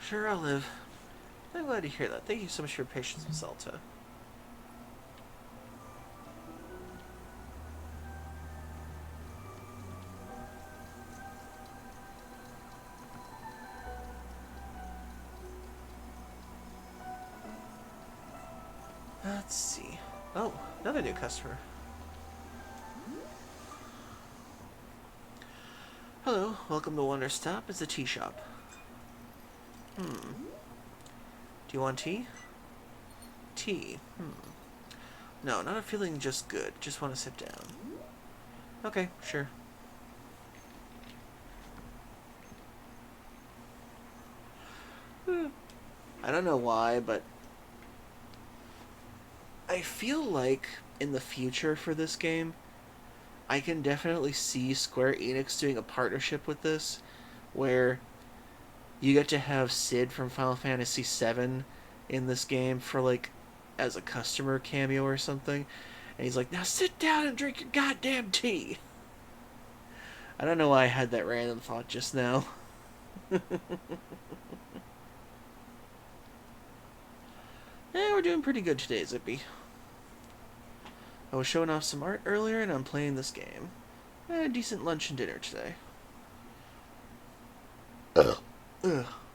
Speaker 1: Sure, I'll live. I'm glad to hear that. Thank you so much for your patience, Miss Alta. Let's see. Oh, another new customer. Hello, welcome to WanderStop. It's a tea shop. Do you want tea? Tea. No, not a feeling just good. Just want to sit down. Okay, sure. I don't know why, but I feel like in the future for this game, I can definitely see Square Enix doing a partnership with this, where you get to have Sid from Final Fantasy VII in this game for, like, as a customer cameo or something. And he's like, now sit down and drink your goddamn tea. I don't know why I had that random thought just now. We're doing pretty good today, Zippy. I was showing off some art earlier, and I'm playing this game. Decent lunch and dinner today. Ugh.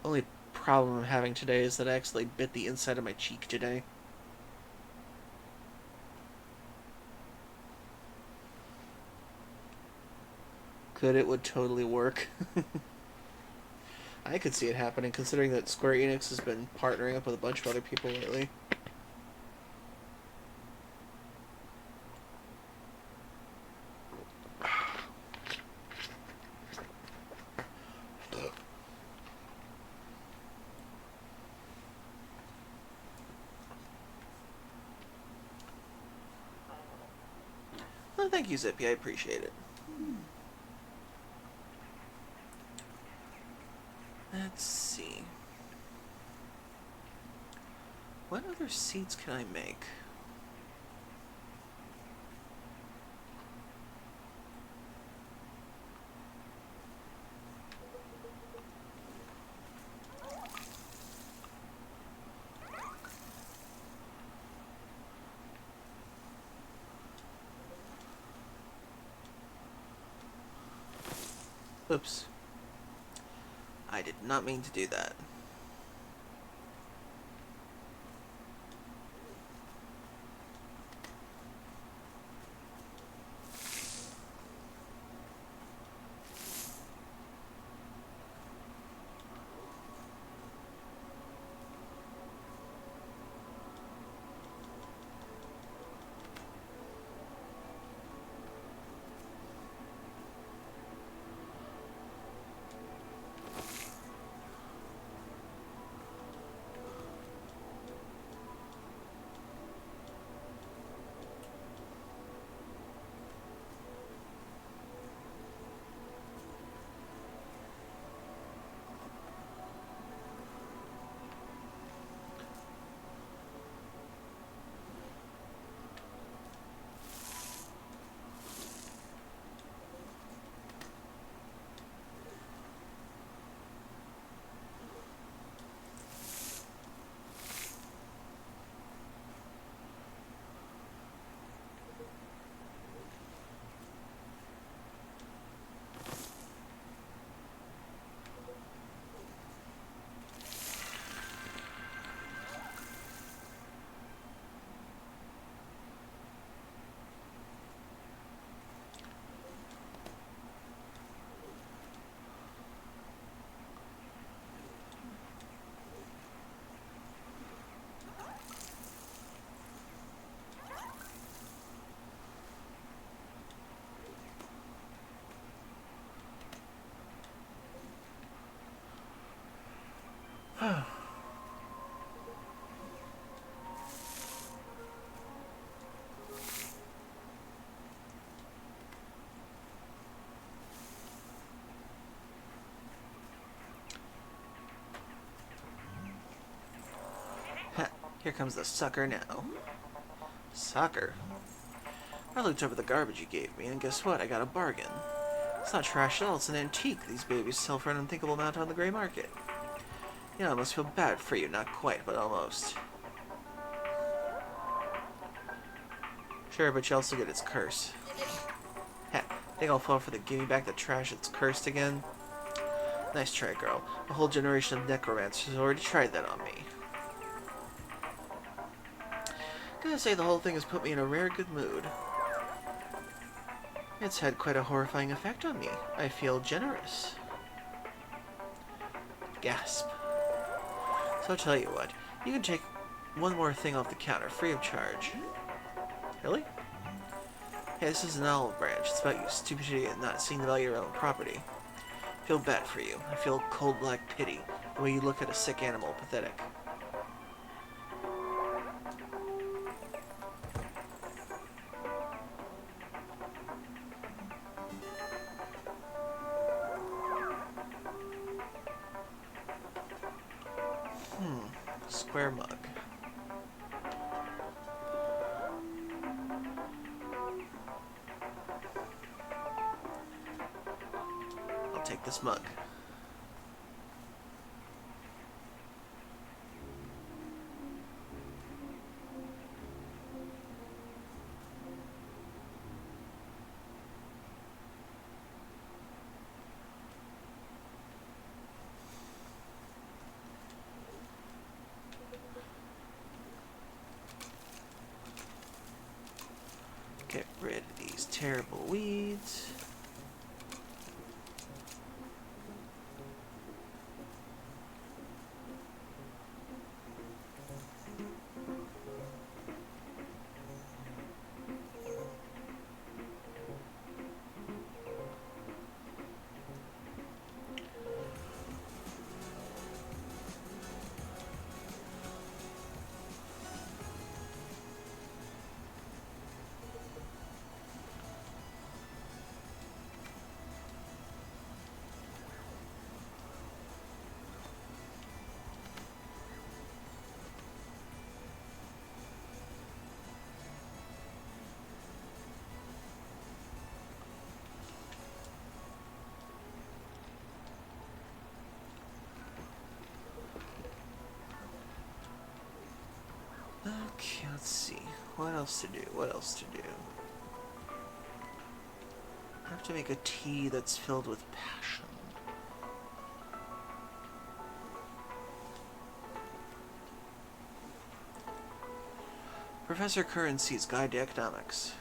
Speaker 1: Only problem I'm having today is that I actually bit the inside of my cheek today. It would totally work. I could see it happening, considering that Square Enix has been partnering up with a bunch of other people lately. Well, thank you, Zippy. I appreciate it. Let's see. What other seeds can I make? Oops. I did not mean to do that. Here comes the sucker now. Sucker? I looked over the garbage you gave me, and guess what? I got a bargain. It's not trash at all, it's an antique these babies sell for an unthinkable amount on the gray market. Yeah, I must feel bad for you, not quite, but almost. Sure, but you also get its curse. Heck, think I'll fall for the give me back the trash that's cursed again? Nice try, girl. A whole generation of necromancers has already tried that on me. Gotta say, the whole thing has put me in a rare good mood. It's had quite a horrifying effect on me. I feel generous. Gasp. So I'll tell you what, you can take one more thing off the counter, free of charge. Really? Hey, this is an olive branch. It's about your stupidity and not seeing the value of your own property. I feel bad for you. I feel cold black pity, the way you look at a sick animal, pathetic. Square mug. I'll take this mug. Get rid of these terrible weeds. Okay, let's see. What else to do? What else to do? I have to make a tea that's filled with passion. Professor Currency's Guide to Economics.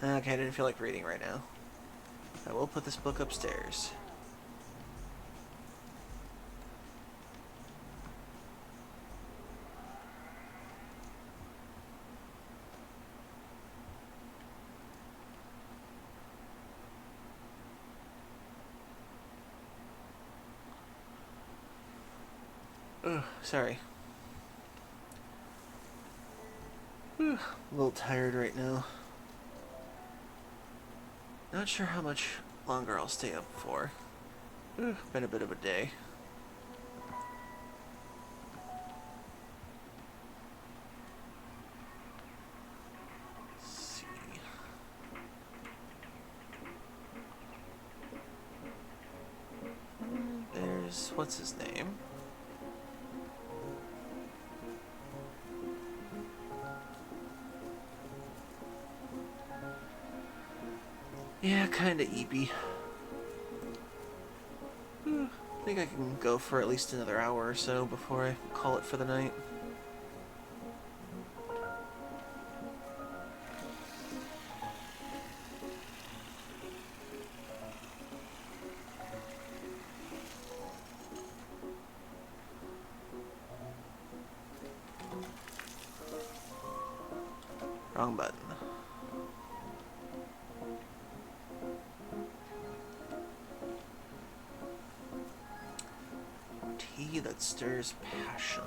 Speaker 1: Okay, I didn't feel like reading right now. I will put this book upstairs. Ugh, sorry. Whew, a little tired right now. Not sure how much longer I'll stay up for. Been a bit of a day. Let's see. There's... what's his name? Yeah, kinda eepy. I think I can go for at least another hour or so before I call it for the night. Wrong button. Tea that stirs passion.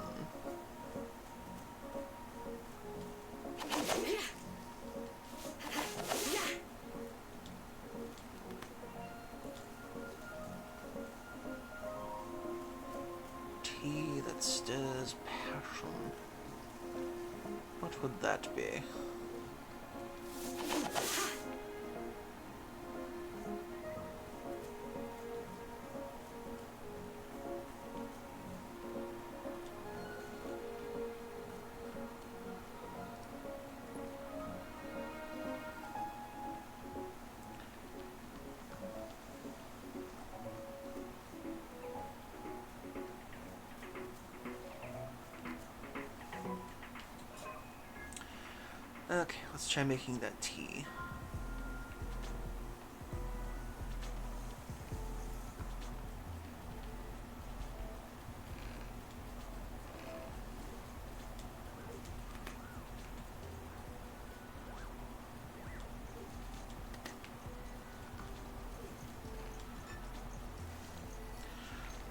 Speaker 1: Tea that stirs passion. What would that be? Okay, let's try making that tea.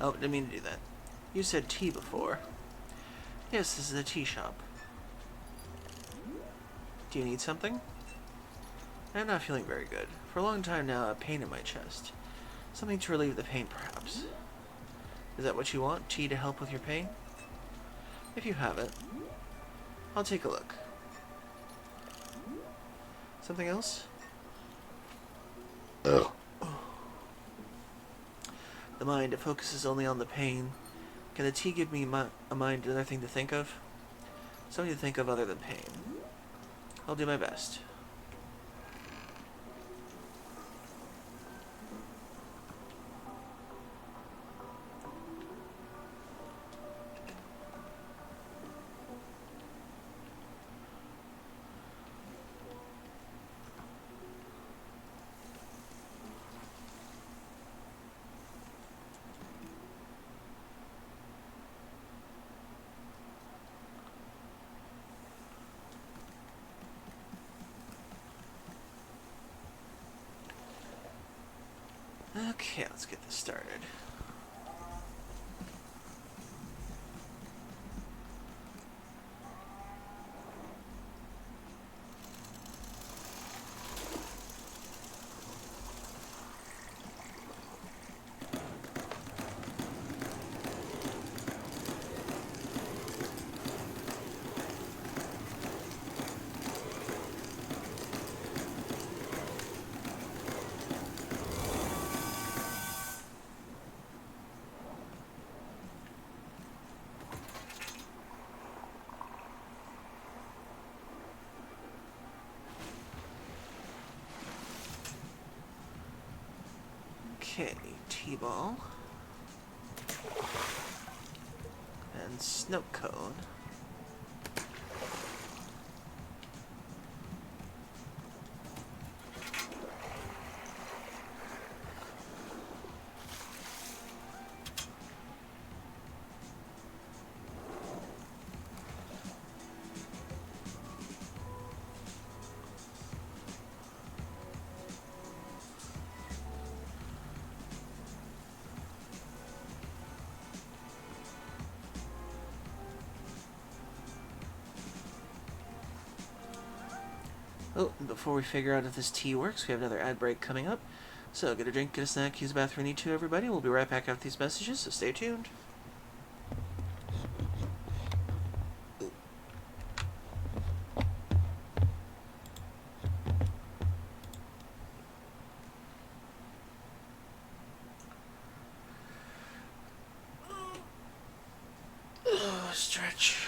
Speaker 1: Oh, didn't mean to do that. You said tea before. Yes, this is a tea shop. Do you need something? I'm not feeling very good. For a long time now, I have pain in my chest. Something to relieve the pain, perhaps. Is that what you want? Tea to help with your pain? If you have it, I'll take a look. Something else? Oh. The mind, it focuses only on the pain. Can the tea give me a mind, another thing to think of? Something to think of other than pain. I'll do my best. Okay, let's get this started. Okay, T-ball. And snow cone. Oh, and before we figure out if this tea works, we have another ad break coming up. So get a drink, get a snack, use the bathroom if you need to, everybody. We'll be right back after these messages, so stay tuned. Stretch.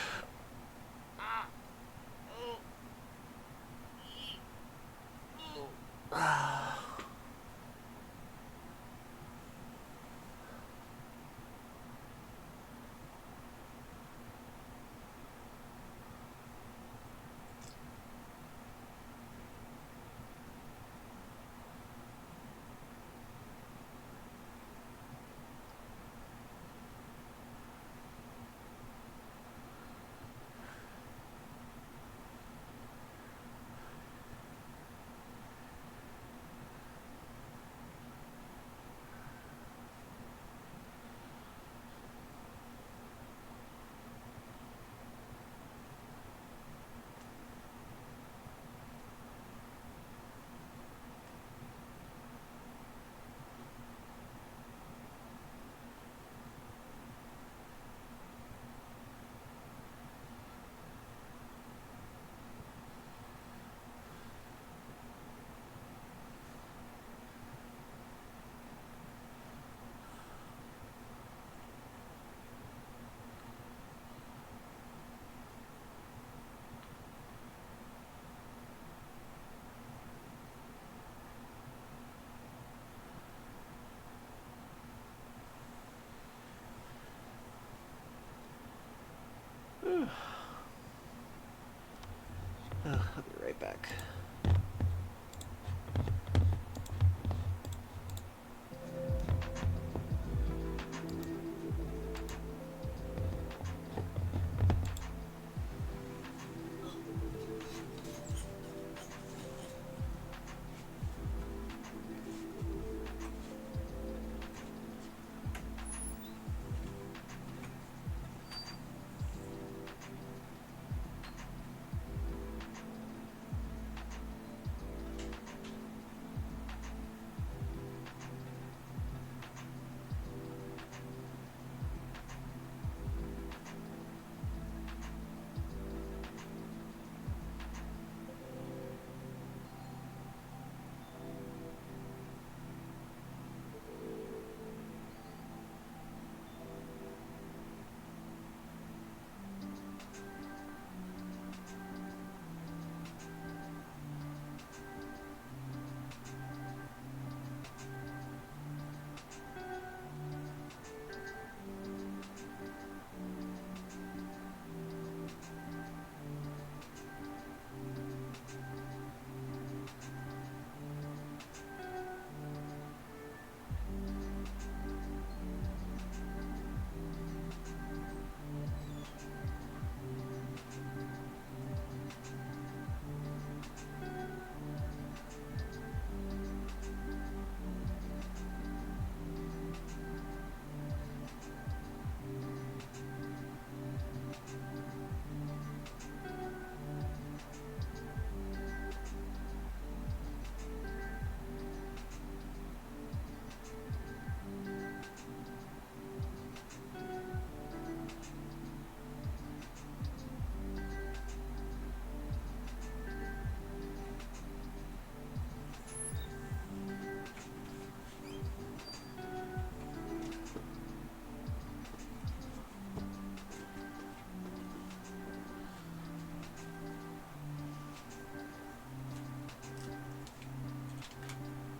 Speaker 1: back.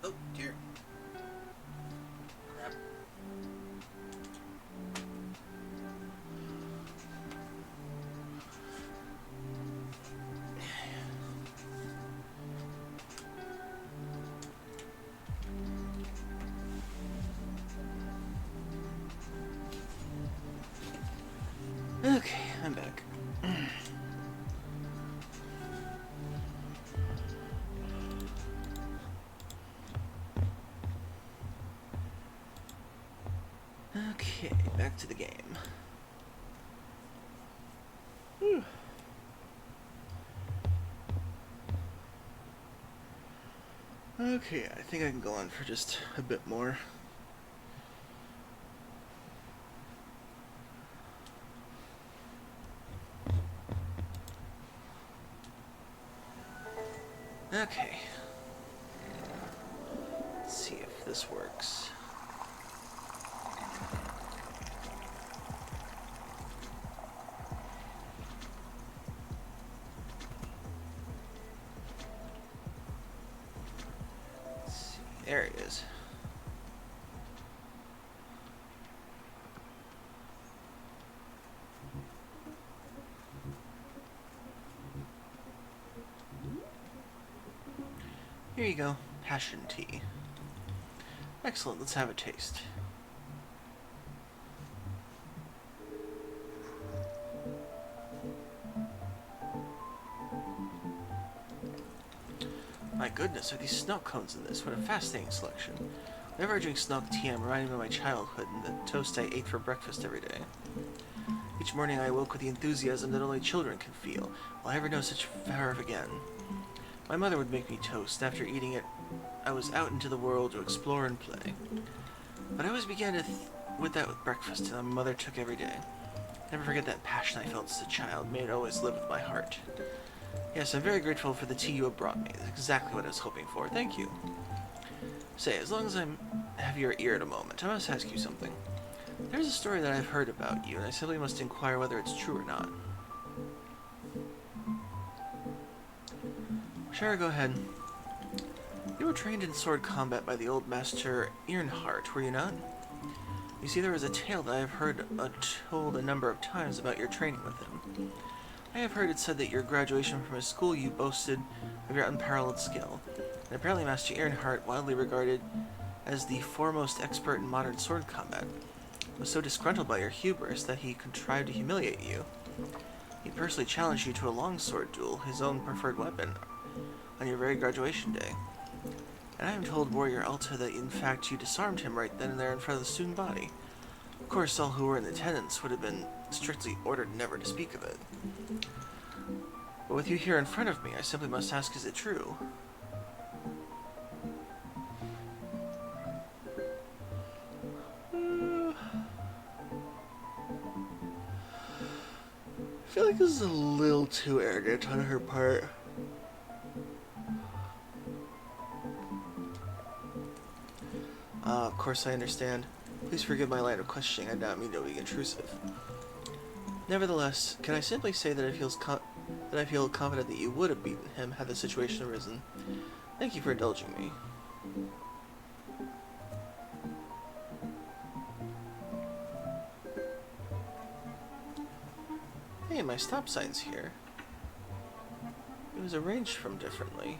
Speaker 1: Oh dear. Crap. Okay, I'm back. Okay, back to the game. Whew. Okay, I think I can go on for just a bit more. Okay. Let's see if this works. Let's see. There it is. Here you go. Passion tea. Excellent, let's have a taste. My goodness, are these snow cones in this? What a fascinating selection. Whenever I drink snow tea, I'm reminded of my childhood and the toast I ate for breakfast every day. Each morning I awoke with the enthusiasm that only children can feel. Will I ever know such fervor again? My mother would make me toast. After eating it, I was out into the world to explore and play. But I always began with breakfast that my mother took every day. Never forget that passion I felt as a child. May it always live with my heart. Yes, I'm very grateful for the tea you have brought me. That's exactly what I was hoping for. Thank you. Say, as long as I have your ear at a moment, I must ask you something. There's a story that I've heard about you, and I simply must inquire whether it's true or not. Sure, go ahead. You were trained in sword combat by the old master Earnhardt, were you not? You see, there is a tale that I have heard told a number of times about your training with him. I have heard it said that your graduation from his school you boasted of your unparalleled skill, and apparently Master Earnhardt, widely regarded as the foremost expert in modern sword combat, was so disgruntled by your hubris that he contrived to humiliate you. He personally challenged you to a longsword duel, his own preferred weapon, on your very graduation day. And I am told, Warrior Alta, that in fact you disarmed him right then and there in front of the student body. Of course, all who were in attendance would have been strictly ordered never to speak of it. But with you here in front of me, I simply must ask, is it true? I feel like this is a little too arrogant on her part. Of course I understand. Please forgive my line of questioning. I did not mean to be intrusive. Nevertheless, can I simply say that I feel confident that you would have beaten him had the situation arisen. Thank you for indulging me. Hey, my stop sign's here. It was arranged from differently.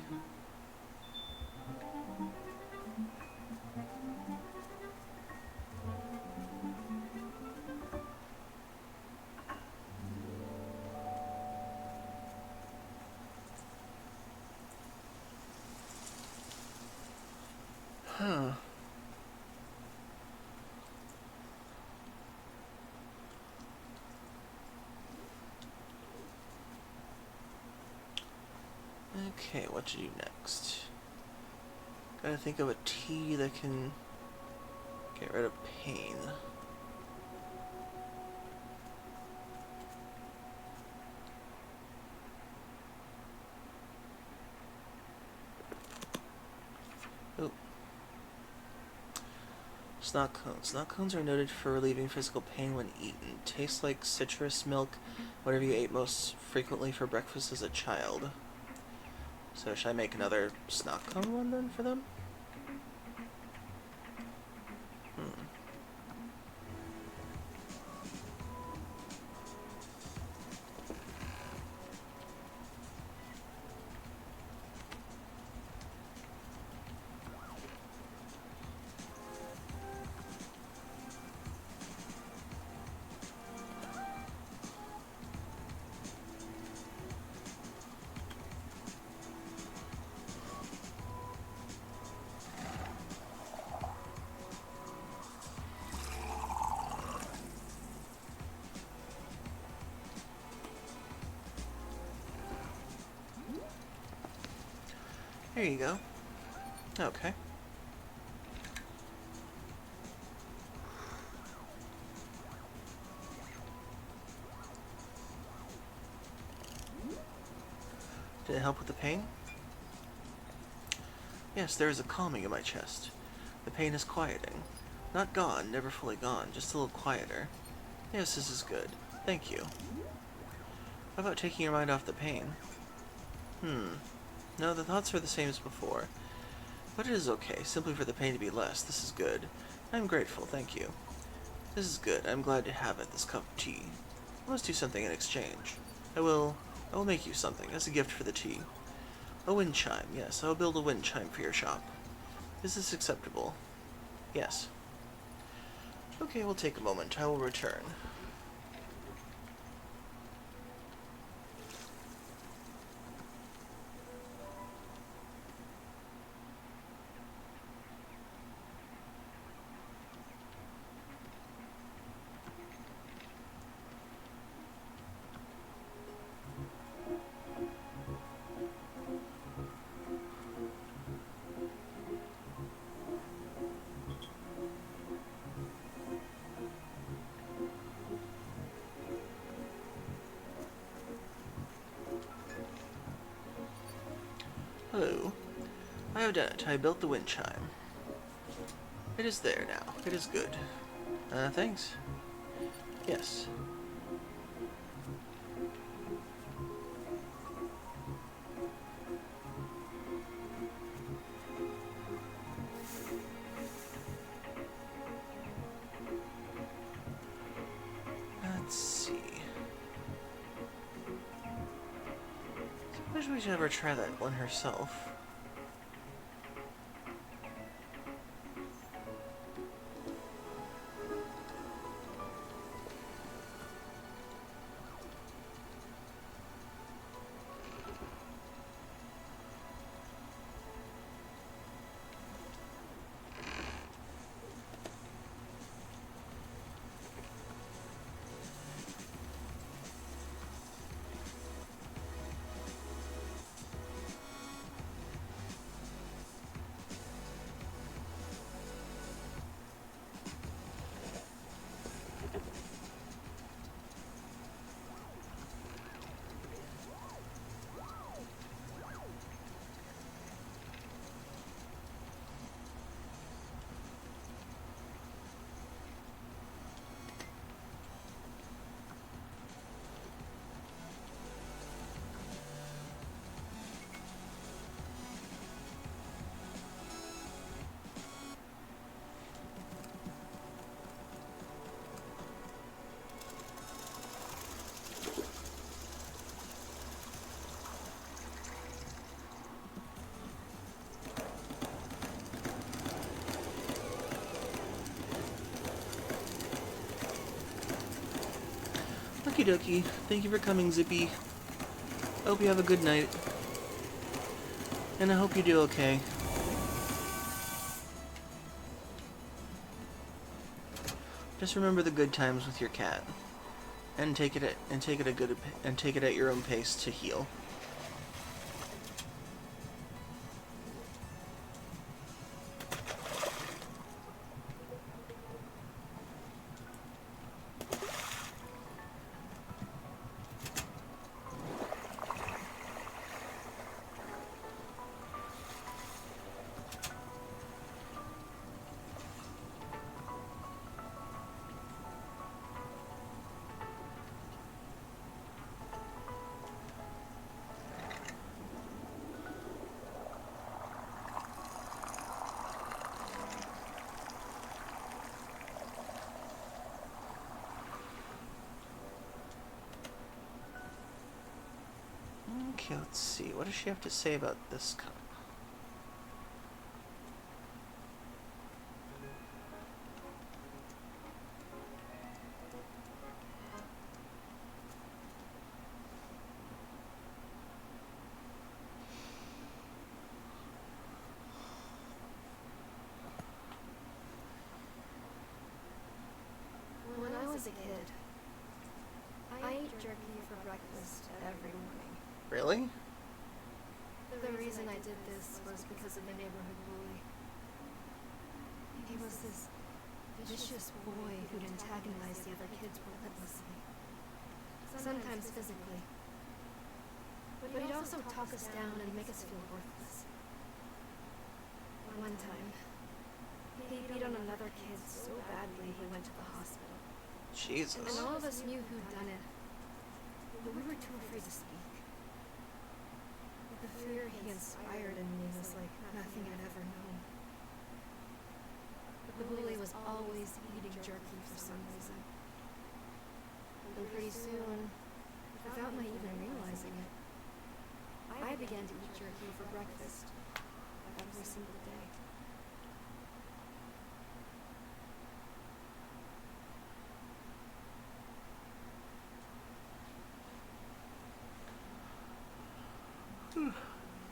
Speaker 1: Huh. Okay, what to do next? Gotta think of a tea that can get rid of pain. Oh. Snot cones. Snot cones are noted for relieving physical pain when eaten. Tastes like citrus milk, whatever you ate most frequently for breakfast as a child. So should I make another snot cone one then for them? There you go. Okay. Did it help with the pain? Yes, there is a calming in my chest. The pain is quieting. Not gone, never fully gone, just a little quieter. Yes, this is good. Thank you. How about taking your mind off the pain? No, the thoughts are the same as before. But it is okay, simply for the pain to be less. This is good. I'm grateful, thank you. This is good. I'm glad to have it, this cup of tea. I must do something in exchange. I will make you something, as a gift for the tea. A wind chime, yes, I will build a wind chime for your shop. Is this acceptable? Yes. Okay, we'll take a moment. I will return. Hello. I have done it. I built the wind chime. It is there now. It is good. Thanks. Yes. Let's see. So we should have her try that one herself. Okie dokie. Thank you for coming, Zippy. I hope you have a good night. And I hope you do okay. Just remember the good times with your cat. And take it at your own pace to heal. Okay, let's see. What does she have to say about this cup?
Speaker 2: When I was a kid, I ate jerky for breakfast every morning.
Speaker 1: Really?
Speaker 2: The reason I did this was because of the neighborhood bully. He was this vicious boy who'd antagonize the other kids relentlessly. Sometimes physically. But he'd also talk us down and make us feel worthless. One time, he beat on another kid so badly he went to the hospital.
Speaker 1: Jesus.
Speaker 2: And all of us knew who'd done it, but we were too afraid to speak. The fear he inspired in me was like nothing I'd ever known. The bully was always eating jerky for some reason. And pretty soon, without my even realizing it, I began to eat jerky for breakfast every single day.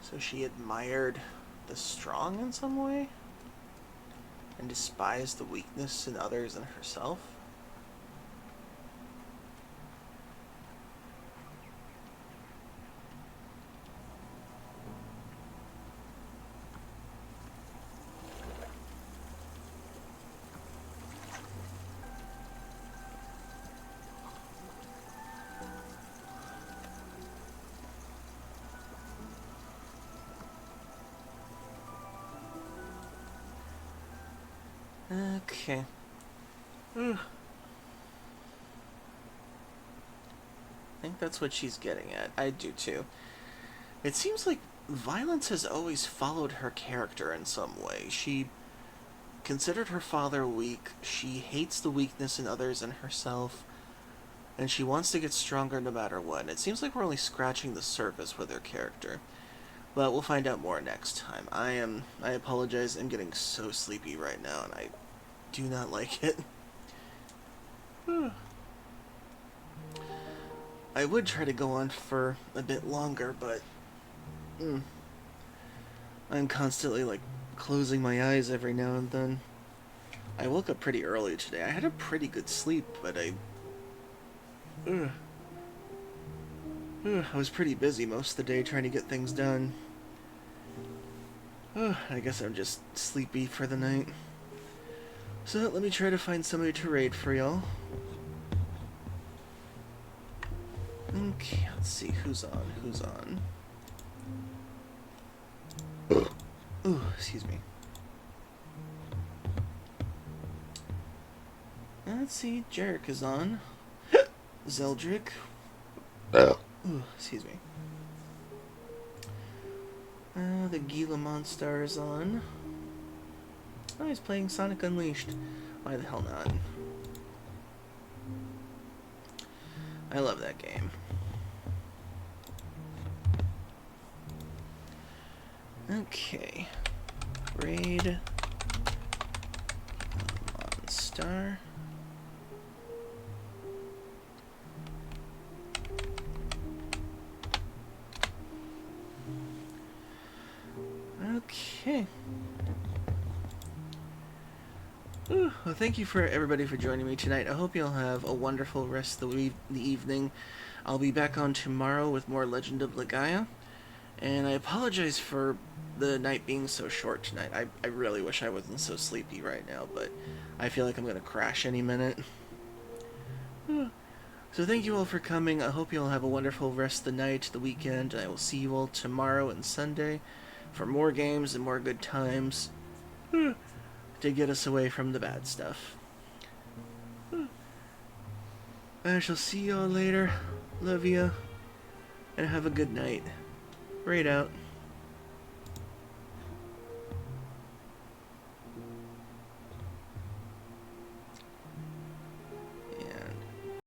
Speaker 1: So she admired the strong in some way? And despised the weakness in others and herself? Okay. I think that's what she's getting at. I do too. It seems like violence has always followed her character in some way. She considered her father weak. She hates the weakness in others and herself. and she wants to get stronger no matter what. And it seems like we're only scratching the surface with her character. But we'll find out more next time. I apologize, I'm getting so sleepy right now, and I do not like it. I would try to go on for a bit longer, but I'm constantly, like, closing my eyes every now and then. I woke up pretty early today. I had a pretty good sleep, but I was pretty busy most of the day trying to get things done. I guess I'm just sleepy for the night. So let me try to find somebody to raid for y'all. Okay, let's see who's on. Ooh, excuse me. Let's see, Jarek is on. Zeldrick. Ooh, excuse me. The Gila Monstar is on. Oh, he's playing Sonic Unleashed. Why the hell not? I love that game. Okay. Raid. Monstar. Okay. Well, thank you for everybody for joining me tonight. I hope you'll have a wonderful rest of the evening. I'll be back on tomorrow with more Legend of Legaia. And I apologize for the night being so short tonight. I really wish I wasn't so sleepy right now, but I feel like I'm going to crash any minute. So thank you all for coming. I hope you all have a wonderful rest of the night, the weekend, and I will see you all tomorrow and Sunday for more games and more good times to get us away from the bad stuff. I shall see you all later. Love ya. And have a good night. Raid out.